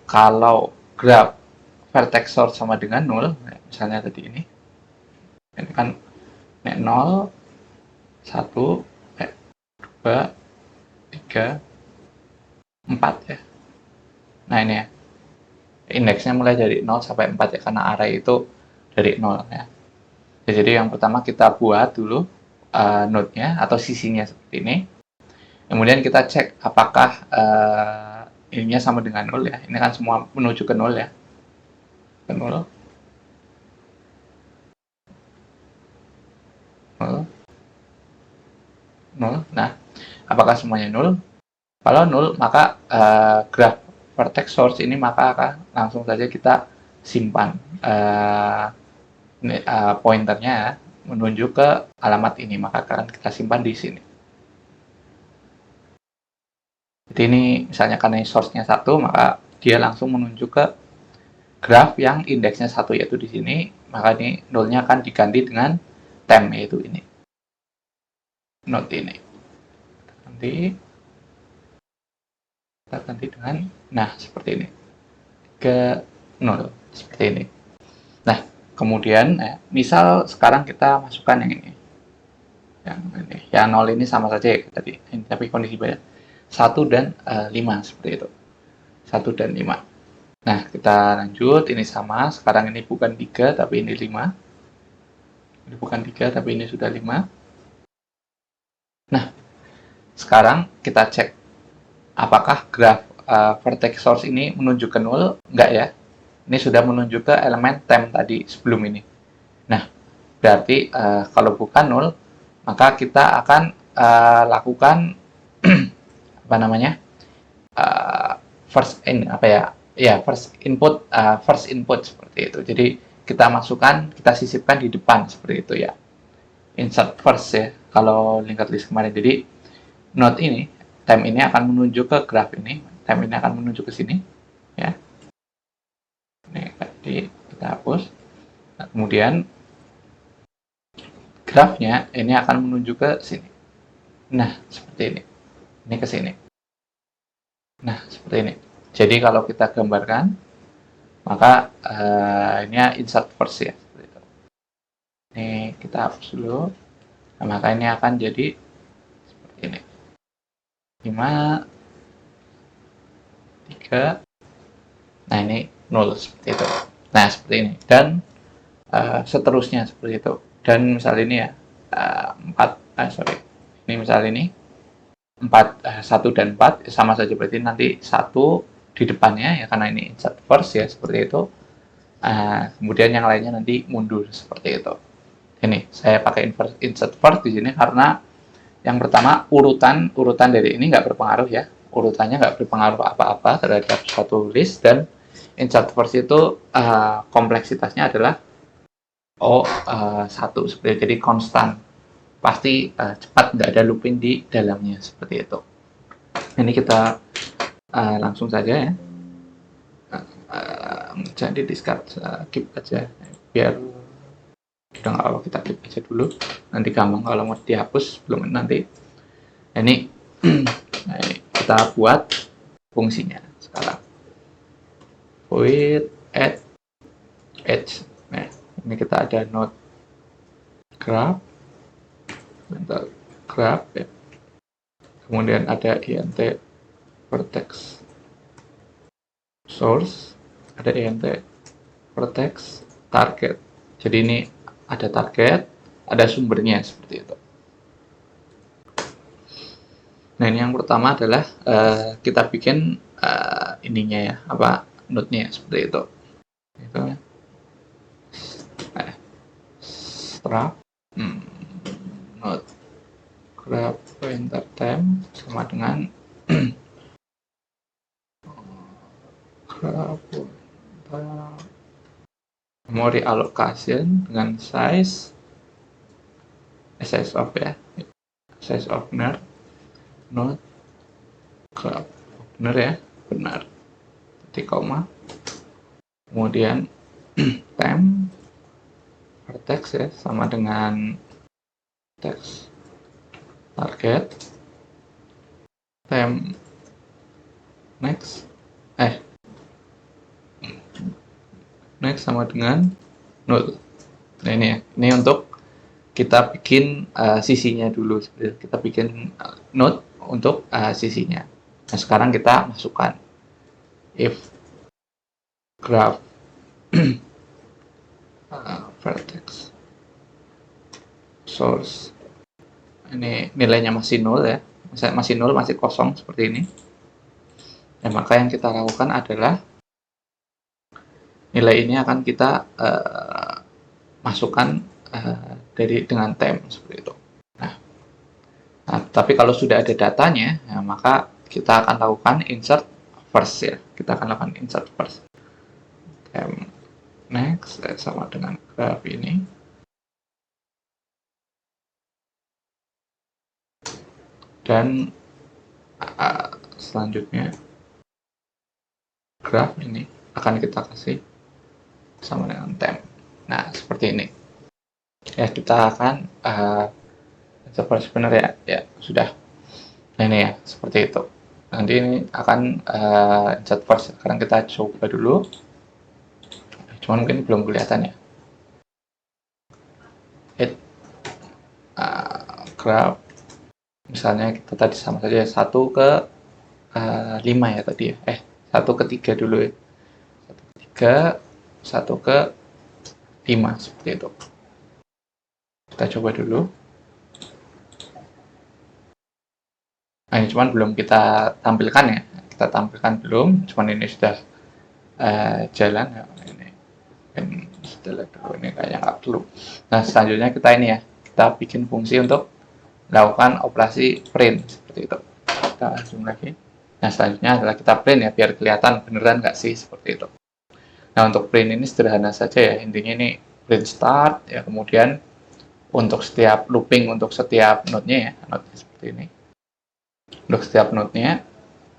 kalau graph vertex source sama dengan 0, misalnya tadi ini kan 0, 1, 2, 3, 4 ya. Nah, ini ya, indeksnya mulai dari 0 sampai 4 ya, karena array itu dari 0 ya. Jadi yang pertama kita buat dulu node-nya atau sisinya seperti ini. Kemudian kita cek apakah ininya sama dengan 0 ya. Ini kan semua menuju ke 0 ya. Ke 0. 0. 0. Nah, apakah semuanya 0? Kalau nol, maka graf vertex source ini maka akan langsung saja kita simpan pointernya menuju ke alamat ini, maka akan kita simpan di sini. Jadi ini misalnya karena source-nya 1, maka dia langsung menuju ke graf yang indeksnya 1, yaitu di sini, maka ini nolnya akan diganti dengan temp, yaitu ini. Node ini. Nanti kita ganti dengan, nah seperti ini. Ke 0, seperti ini. Nah, kemudian, misal sekarang kita masukkan yang ini. Yang ini. Ya 0 ini sama saja ya tadi, tapi kondisi beda. 1 dan 5, seperti itu. 1 dan 5. Nah, kita lanjut, ini sama, sekarang ini bukan 3, tapi ini 5. Ini bukan 3, tapi ini sudah 5. Nah, sekarang kita cek, apakah graf vertex source ini menuju ke 0? Enggak ya. Ini sudah menuju ke elemen temp tadi, sebelum ini. Nah, berarti kalau bukan 0, maka kita akan lakukan apa namanya? First input seperti itu. Jadi kita masukkan, kita sisipkan di depan seperti itu ya. Insert first ya, kalau linked list kemarin. Jadi node ini, temp ini akan menuju ke graf ini, temp ini akan menuju ke sini ya. Ini tadi kita hapus. Nah, kemudian grafnya ini akan menuju ke sini. Nah, seperti ini. Ini ke sini. Nah, seperti ini. Jadi kalau kita gambarkan, maka ini insert first ya. Seperti itu. Ini kita hapus dulu. Nah, maka ini akan jadi seperti ini. 5, 3. Nah, ini 0 seperti itu. Nah, seperti ini. Dan seterusnya seperti itu. Dan misal ini ya, 4, ini misal ini 4, 1 dan 4 sama saja, berarti nanti 1 di depannya ya, karena ini insert first ya, seperti itu. Kemudian yang lainnya nanti mundur seperti itu. Ini saya pakai insert first di sini karena yang pertama urutan dari ini nggak berpengaruh ya, urutannya nggak berpengaruh apa-apa terhadap suatu list, dan insert first itu kompleksitasnya adalah 1 seperti itu, jadi konstan, pasti cepat, nggak ada looping di dalamnya seperti itu. Ini kita langsung saja ya, jadi discard, keep aja biar udah nggak apa-apa, kita keep aja dulu, nanti gampang kalau mau dihapus belum nanti. Ini kita buat fungsinya sekarang, void add edge. Nah, ini kita ada node graph, graph ya. Kemudian ada int vertex source, ada int vertex target. Jadi ini ada target, ada sumbernya seperti itu. Nah, ini yang pertama adalah kita bikin ininya ya, apa node-nya seperti itu. Itu strap node graph pointer temp sama dengan graph pointer memory allocation dengan size of ya, size of benar, node graph benar ya, benar, titik koma, kemudian temp vertex ya sama dengan text target, temp next sama dengan 0. Nah, ini ya, ini untuk kita bikin sisinya dulu, kita bikin node untuk sisinya. Nah, sekarang kita masukkan if graph vertex source, ini nilainya masih 0 ya, masih 0, masih kosong seperti ini. Ya, maka yang kita lakukan adalah nilai ini akan kita masukkan dengan temp seperti itu. Nah, tapi kalau sudah ada datanya, ya, maka kita akan lakukan insert first ya. Kita akan lakukan insert first. Next, sama dengan graf ini. Dan selanjutnya graf ini akan kita kasih sama dengan temp. Nah, seperti ini. Ya, kita akan seperti sebenarnya ya sudah. Nah, ini ya, seperti itu. Nanti ini akan insert first. Sekarang kita coba dulu. Cuman mungkin belum kelihatan ya. Hit graph. Misalnya kita tadi sama saja 1 ke 5 ya tadi ya. 1 ke 3 dulu ya. 1 ke 3, 1 ke 5 seperti itu. Kita coba dulu. Nah, ini cuman belum kita tampilkan ya. Kita tampilkan belum, cuman ini sudah jalan ya. Ini sudah dulu, ini kayaknya nggak perlu. Nah, selanjutnya kita ini ya. Kita bikin fungsi untuk melakukan operasi print seperti itu. Kita zoom lagi. Nah, selanjutnya adalah kita print ya, biar kelihatan beneran nggak sih seperti itu. Nah, untuk print ini sederhana saja ya. Intinya ini print start ya, kemudian untuk setiap looping, untuk setiap node-nya ya, node-nya seperti ini. Untuk setiap node-nya,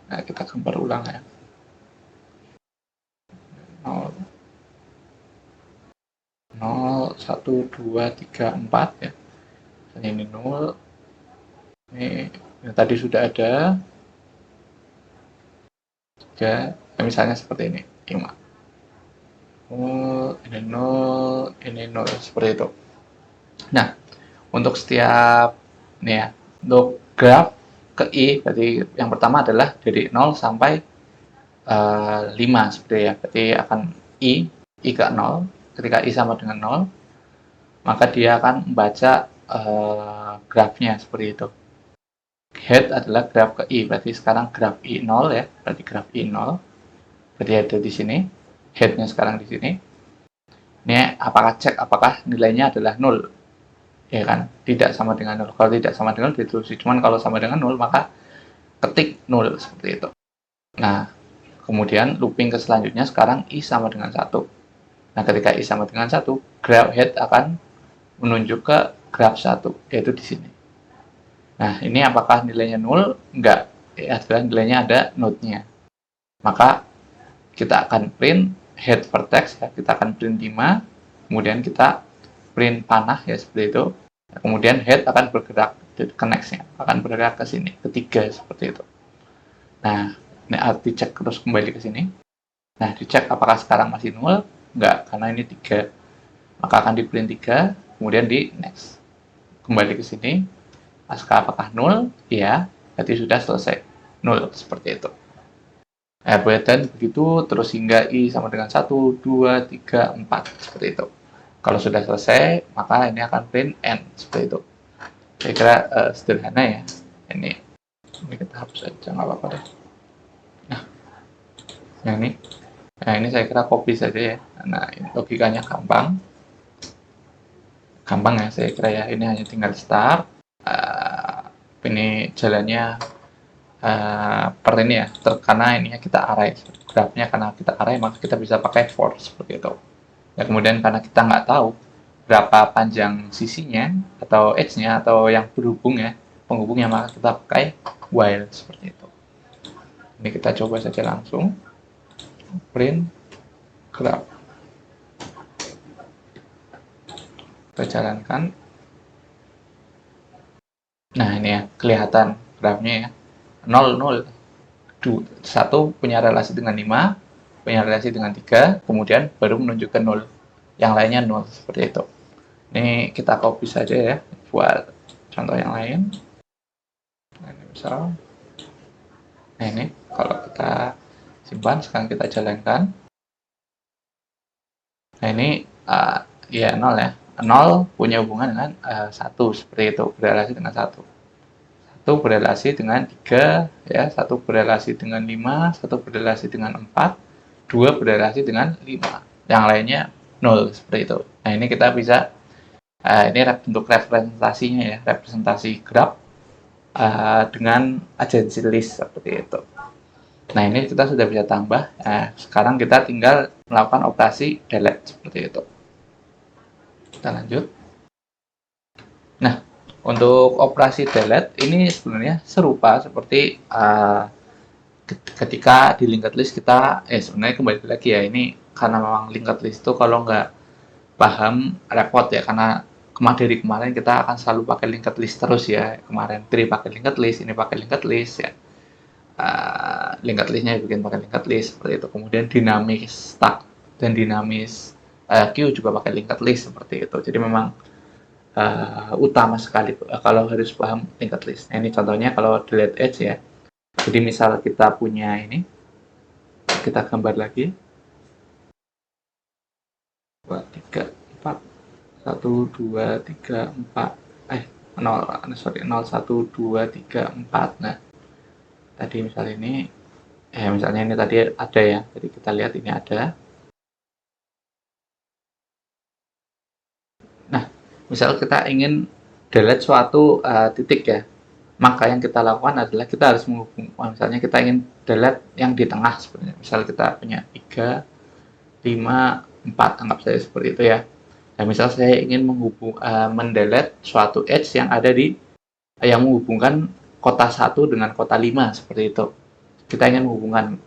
nah kita gambar ulang ya. 0, 0, 1, 2, 3, 4 ya. Ini 0. Ini tadi sudah ada. 3, ya misalnya seperti ini. 5. 0, ini 0, ini 0, seperti itu. Nah, untuk setiap ini ya, untuk graf ke I, berarti yang pertama adalah dari 0 sampai 5 seperti ya. Berarti akan I ke 0. Ketika I sama dengan 0, maka dia akan membaca grafnya seperti itu. Head adalah graf ke I, berarti sekarang graf I 0 ya. Berarti graf I 0. Berarti ada di sini. Headnya sekarang di sini. Ini apakah cek apakah nilainya adalah 0. Ya kan? Tidak sama dengan 0. Kalau tidak sama dengan 0, diterusi. Cuman kalau sama dengan 0, maka ketik 0 seperti itu. Nah, kemudian looping ke selanjutnya sekarang I sama dengan 1. Nah, ketika I sama dengan 1, graph head akan menunjuk ke graph 1, yaitu di sini. Nah, ini apakah nilainya 0? Enggak. Ya, adalah nilainya ada node-nya. Maka kita akan print head vertex, ya. Kita akan print 5, kemudian kita print panah, ya, seperti itu. Kemudian head akan bergerak ke next-nya, akan bergerak ke sini, ketiga, seperti itu. Nah, ini dicek terus kembali ke sini. Nah, dicek apakah sekarang masih 0? Enggak, karena ini 3. Maka akan di print 3, kemudian di next. Kembali ke sini. Apakah 0? Iya, berarti sudah selesai. 0, seperti itu. Dan begitu, terus hingga I sama dengan 1, 2, 3, 4, seperti itu. Kalau sudah selesai, maka ini akan print N, seperti itu. Saya kira sederhana ya. Ini kita hapus aja, nggak apa-apa deh. Nah, yang ini. Nah, ini saya kira copy saja ya. Nah, ini logikanya gampang. Gampang ya, saya kira ya. Ini hanya tinggal start. Ini jalannya per ini ya, karena ininya kita array, grafnya karena kita array, maka kita bisa pakai for seperti itu. Ya, kemudian karena kita nggak tahu berapa panjang sisinya atau edge-nya atau yang berhubung ya, penghubungnya, maka kita pakai while seperti itu. Ini kita coba saja langsung print graph. Kita jalankan. Nah, ini ya, kelihatan grafnya ya. 0, 0. 1 punya relasi dengan 5, punya relasi dengan 3, kemudian baru menunjukkan 0. Yang lainnya 0, seperti itu. Ini kita copy saja ya, buat contoh yang lain. Nah, ini misal. Nah, ini kalau kita simpan, sekarang kita jalankan. Nah, ini ya 0 ya. 0 punya hubungan dengan 1, seperti itu, berrelasi dengan 1. 1 berrelasi dengan 3, ya, 1 berrelasi dengan 5, 1 berrelasi dengan 4, 2 berrelasi dengan 5. Yang lainnya 0, seperti itu. Nah, ini kita bisa, ini bentuk representasinya ya, representasi graph. dengan agency list seperti itu. Nah, ini kita sudah bisa tambah. Nah, sekarang kita tinggal melakukan operasi delete seperti itu. Kita lanjut. Nah, untuk operasi delete ini sebenarnya serupa seperti ketika di linked list kita sebenarnya kembali lagi ya, ini karena memang linked list itu kalau nggak paham repot ya, karena dari kemarin kita akan selalu pakai linked list terus ya. Kemarin tri pakai linked list, ini pakai linked list ya. Linked listnya bikin pakai linked list seperti itu. Kemudian dinamis stack dan dinamis queue juga pakai linked list seperti itu. Jadi memang utama sekali kalau harus paham linked list. Nah, ini contohnya kalau delete edge ya. Jadi misal kita punya ini, kita gambar lagi 2, 3, 4, 1, 2, 3, 4 0, sorry 0, 1, 2, 3, 4. Nah, tadi misal ini misalnya ini tadi ada ya, jadi kita lihat ini ada. Nah, misal kita ingin delete suatu titik ya, maka yang kita lakukan adalah kita harus menghubung, misalnya kita ingin delete yang di tengah sebenarnya. Misal kita punya 3, 5, 4, anggap saja seperti itu ya. Nah, misal saya ingin mendelete suatu edge yang ada di yang menghubungkan kota 1 dengan kota 5 seperti itu. Kita ingin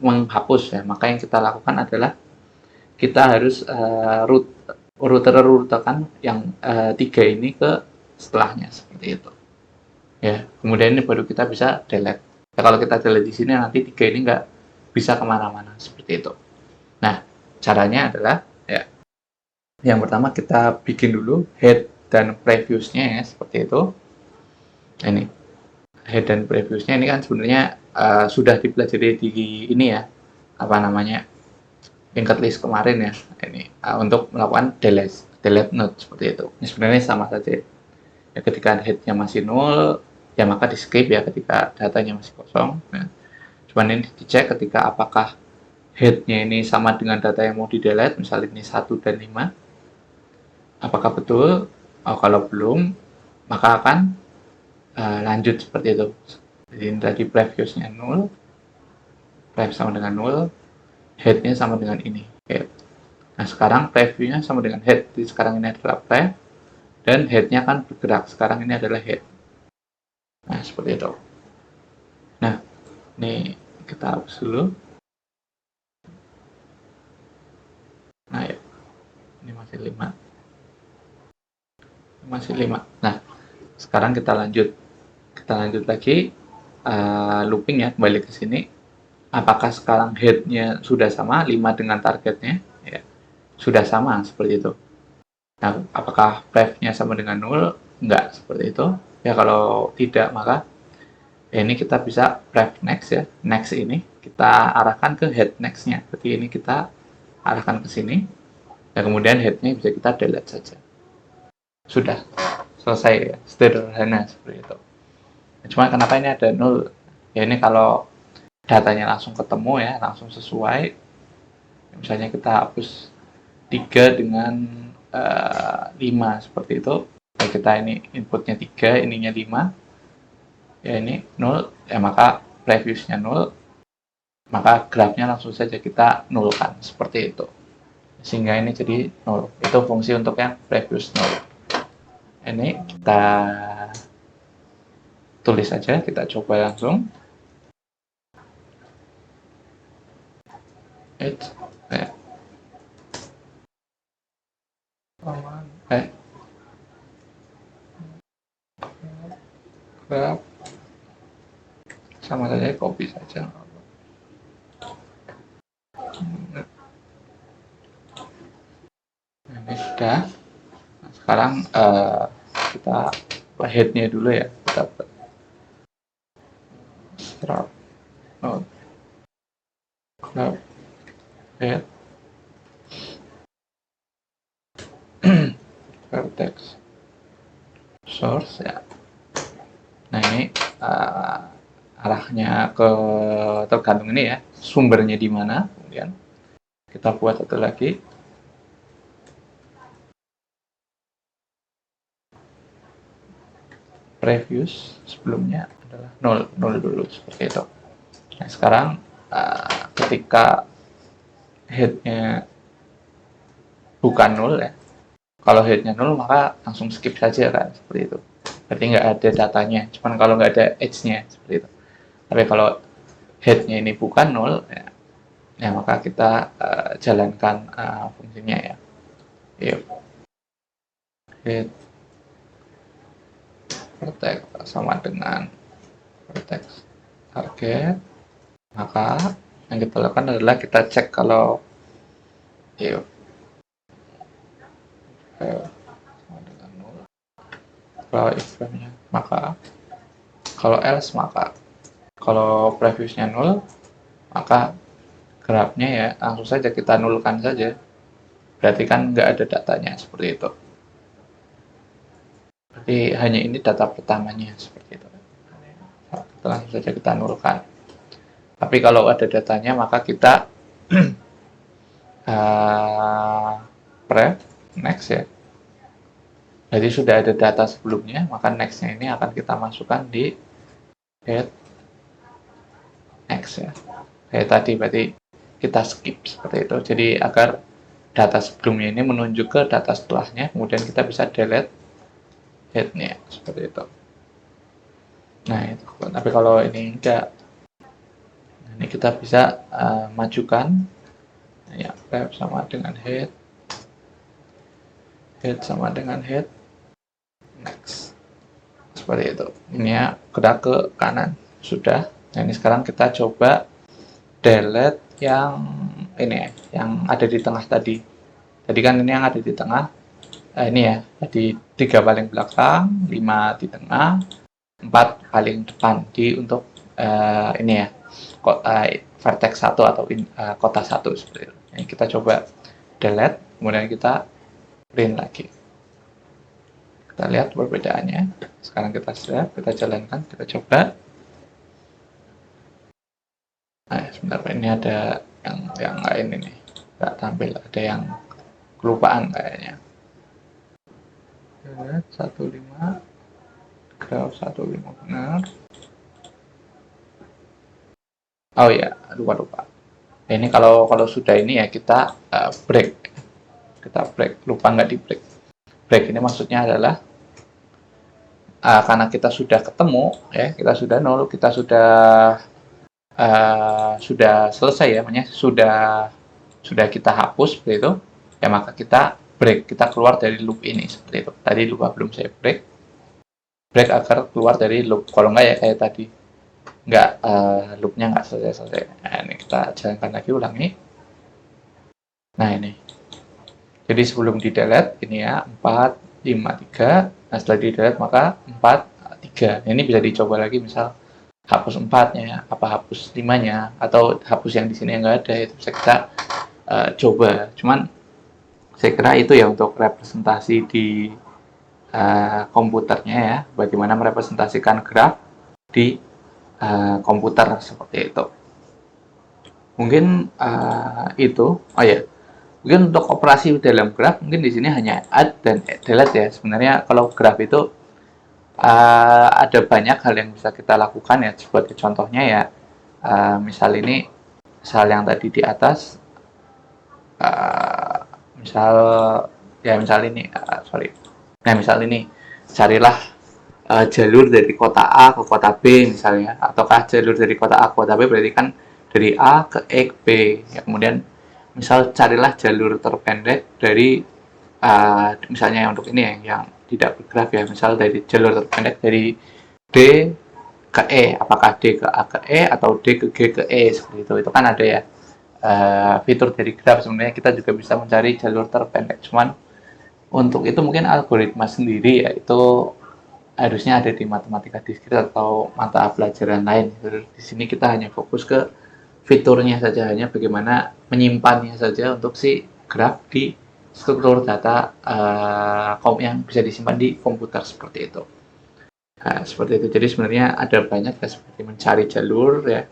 menghapus ya, maka yang kita lakukan adalah kita harus router-routerkan yang 3 ini ke setelahnya seperti itu. Ya, kemudian ini baru kita bisa delete. Ya, kalau kita delete di sini nanti 3 ini nggak bisa kemana-mana seperti itu. Nah, caranya adalah ya, yang pertama kita bikin dulu head dan previews-nya ya, seperti itu. Ini head dan previews-nya ini kan sebenarnya sudah dipelajari di ini ya, apa namanya, linked list kemarin ya, ini untuk melakukan delete node seperti itu. Ini sebenarnya sama saja ya, ketika head-nya masih 0 ya maka di skip ya ketika datanya masih kosong ya. Cuman ini dicek ketika apakah head-nya ini sama dengan data yang mau di delete, misalnya ini 1 dan 5, apakah betul. Kalau belum maka akan lanjut seperti itu. Jadi ini tadi previews-nya 0, prev sama dengan 0, head-nya sama dengan ini head. Nah, sekarang preview-nya sama dengan head. Jadi sekarang ini adalah prev dan head-nya akan bergerak. Sekarang ini adalah head. Nah, seperti itu. Nah, ini kita hapus dulu. Nah, ya. Ini masih 5. Masih 5. Nah, sekarang kita lanjut. Kita lanjut lagi looping ya, kembali ke sini. Apakah sekarang head-nya sudah sama 5 dengan targetnya? Ya, sudah sama seperti itu. Nah, apakah prev-nya sama dengan 0? Enggak, seperti itu. Ya, kalau tidak, maka ini kita bisa prev next ya. Next ini kita arahkan ke head next-nya. Berarti ini kita arahkan ke sini. Dan kemudian head-nya bisa kita delete saja. Sudah selesai ya, sederhana seperti itu. Cuma kenapa ini ada 0? Ya ini kalau datanya langsung ketemu ya, langsung sesuai. Misalnya kita hapus 3 dengan 5 seperti itu. Ya, kita ini inputnya 3, ininya 5. Ya ini 0, ya maka previews-nya 0. Maka grafnya langsung saja kita nolkan seperti itu. Sehingga ini jadi 0. Itu fungsi untuk yang previous 0. Ini kita tulis saja, kita coba langsung. Graf sama saja, copy saja. Nah, ini sudah. Nah, sekarang kita head-nya dulu ya, kita start node graph head vertex source ya. Nah, ini arahnya ke tergantung ini ya, sumbernya di mana. Kemudian kita buat satu lagi. Previews sebelumnya adalah 0 dulu seperti itu. Nah, sekarang ketika headnya bukan 0 ya, kalau headnya 0 maka langsung skip saja kan, seperti itu. Berarti nggak ada datanya, cuman kalau nggak ada edge-nya seperti itu. Tapi kalau headnya ini bukan 0 ya, ya maka kita jalankan fungsinya ya. Yuk. Head vertex sama dengan vertex target, maka yang kita lakukan adalah kita cek kalau yuk sama dengan 0 kalau if frame-nya, maka kalau else maka kalau previewsnya 0 maka grafnya ya langsung saja kita nulkan saja, berarti kan nggak ada datanya seperti itu. Berarti hanya ini data pertamanya seperti itu. Kita langsung saja kita nulkan. Tapi kalau ada datanya maka kita pref next ya. Jadi sudah ada data sebelumnya, maka next-nya ini akan kita masukkan di head next ya. Kayak tadi berarti kita skip seperti itu. Jadi agar data sebelumnya ini menunjuk ke data setelahnya, kemudian kita bisa delete headnya seperti itu. Nah itu. Tapi kalau ini enggak, ini kita bisa majukan ya, pref sama dengan head sama dengan head next seperti itu. Ini ya gerak ke kanan sudah. Nah ini sekarang kita coba delete yang ini ya, yang ada di tengah tadi. Tadi kan ini yang ada di tengah. Ini ya, jadi 3 paling belakang, 5 di tengah, 4 paling depan di untuk ini ya, vertex 1 atau kota 1 seperti itu. Ini kita coba delete, kemudian kita print lagi. Kita lihat perbedaannya. Sekarang kita save, kita jalankan, kita coba. Nah, sebentar, ini ada yang lain ini, nggak tampil, ada yang kelupaan kayaknya. 15, graph 15 benar. Oh ya, lupa. Ini kalau sudah ini ya kita break. Kita break, lupa nggak di break. Break ini maksudnya adalah karena kita sudah ketemu ya, kita sudah 0, kita sudah selesai ya, makanya sudah kita hapus seperti itu ya, maka kita break, kita keluar dari loop ini seperti itu. Tadi lupa belum saya break agar keluar dari loop, kalau nggak ya kayak tadi nggak loopnya nggak selesai. Nah, ini kita jalankan lagi, ulangi. Nah ini, jadi sebelum di delete ini ya 4, 5, 3. Nah setelah di delete maka 4, 3. Ini bisa dicoba lagi, misal hapus 4-nya, apa hapus 5-nya, atau hapus yang di sini yang nggak ada, itu bisa kita coba. Cuman saya kira itu ya untuk representasi di komputernya ya, bagaimana merepresentasikan graf di komputer seperti itu. Mungkin itu. Oh ya, mungkin untuk operasi dalam graf mungkin di sini hanya add dan delete ya. Sebenarnya kalau graf itu ada banyak hal yang bisa kita lakukan ya. Sebagai contohnya ya, misal yang tadi di atas, misal ini, carilah jalur dari kota A ke kota B misalnya, ataukah jalur dari kota A ke kota B berarti kan dari A ke E ke B ya. Kemudian misal carilah jalur terpendek dari misalnya untuk ini yang tidak bergraf ya, misal dari jalur terpendek dari D ke E, apakah D ke A ke E atau D ke G ke E seperti itu kan ada ya fitur dari graf. Sebenarnya kita juga bisa mencari jalur terpendek, cuman untuk itu mungkin algoritma sendiri ya, itu harusnya ada di matematika diskrit atau mata pelajaran lain. Di sini kita hanya fokus ke fiturnya saja, hanya bagaimana menyimpannya saja untuk si graf di struktur data yang bisa disimpan di komputer seperti itu. Nah, seperti itu. Jadi sebenarnya ada banyak ya, seperti mencari jalur ya,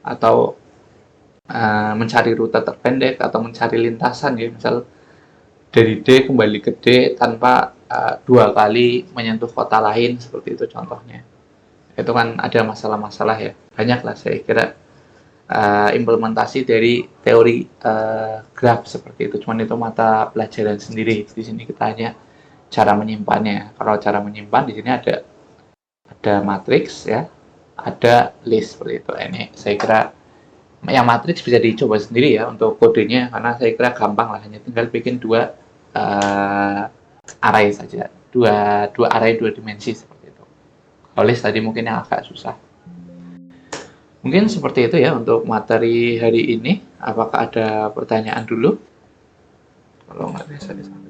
atau mencari rute terpendek, atau mencari lintasan ya, misal dari D kembali ke D tanpa dua kali menyentuh kota lain seperti itu contohnya. Itu kan ada masalah-masalah ya. Banyak lah saya kira implementasi dari teori graph seperti itu. Cuman itu mata pelajaran sendiri. Di sini kita hanya cara menyimpannya. Kalau cara menyimpan di sini ada matriks ya, ada list seperti itu. Ini saya kira yang matriks bisa dicoba sendiri ya untuk kodenya, karena saya kira gampang lah, hanya tinggal bikin dua array saja, dua array dua dimensi seperti itu. Kalau list tadi mungkin yang agak susah. Mungkin seperti itu ya untuk materi hari ini. Apakah ada pertanyaan dulu? Kalau nggak bisa disampaikan.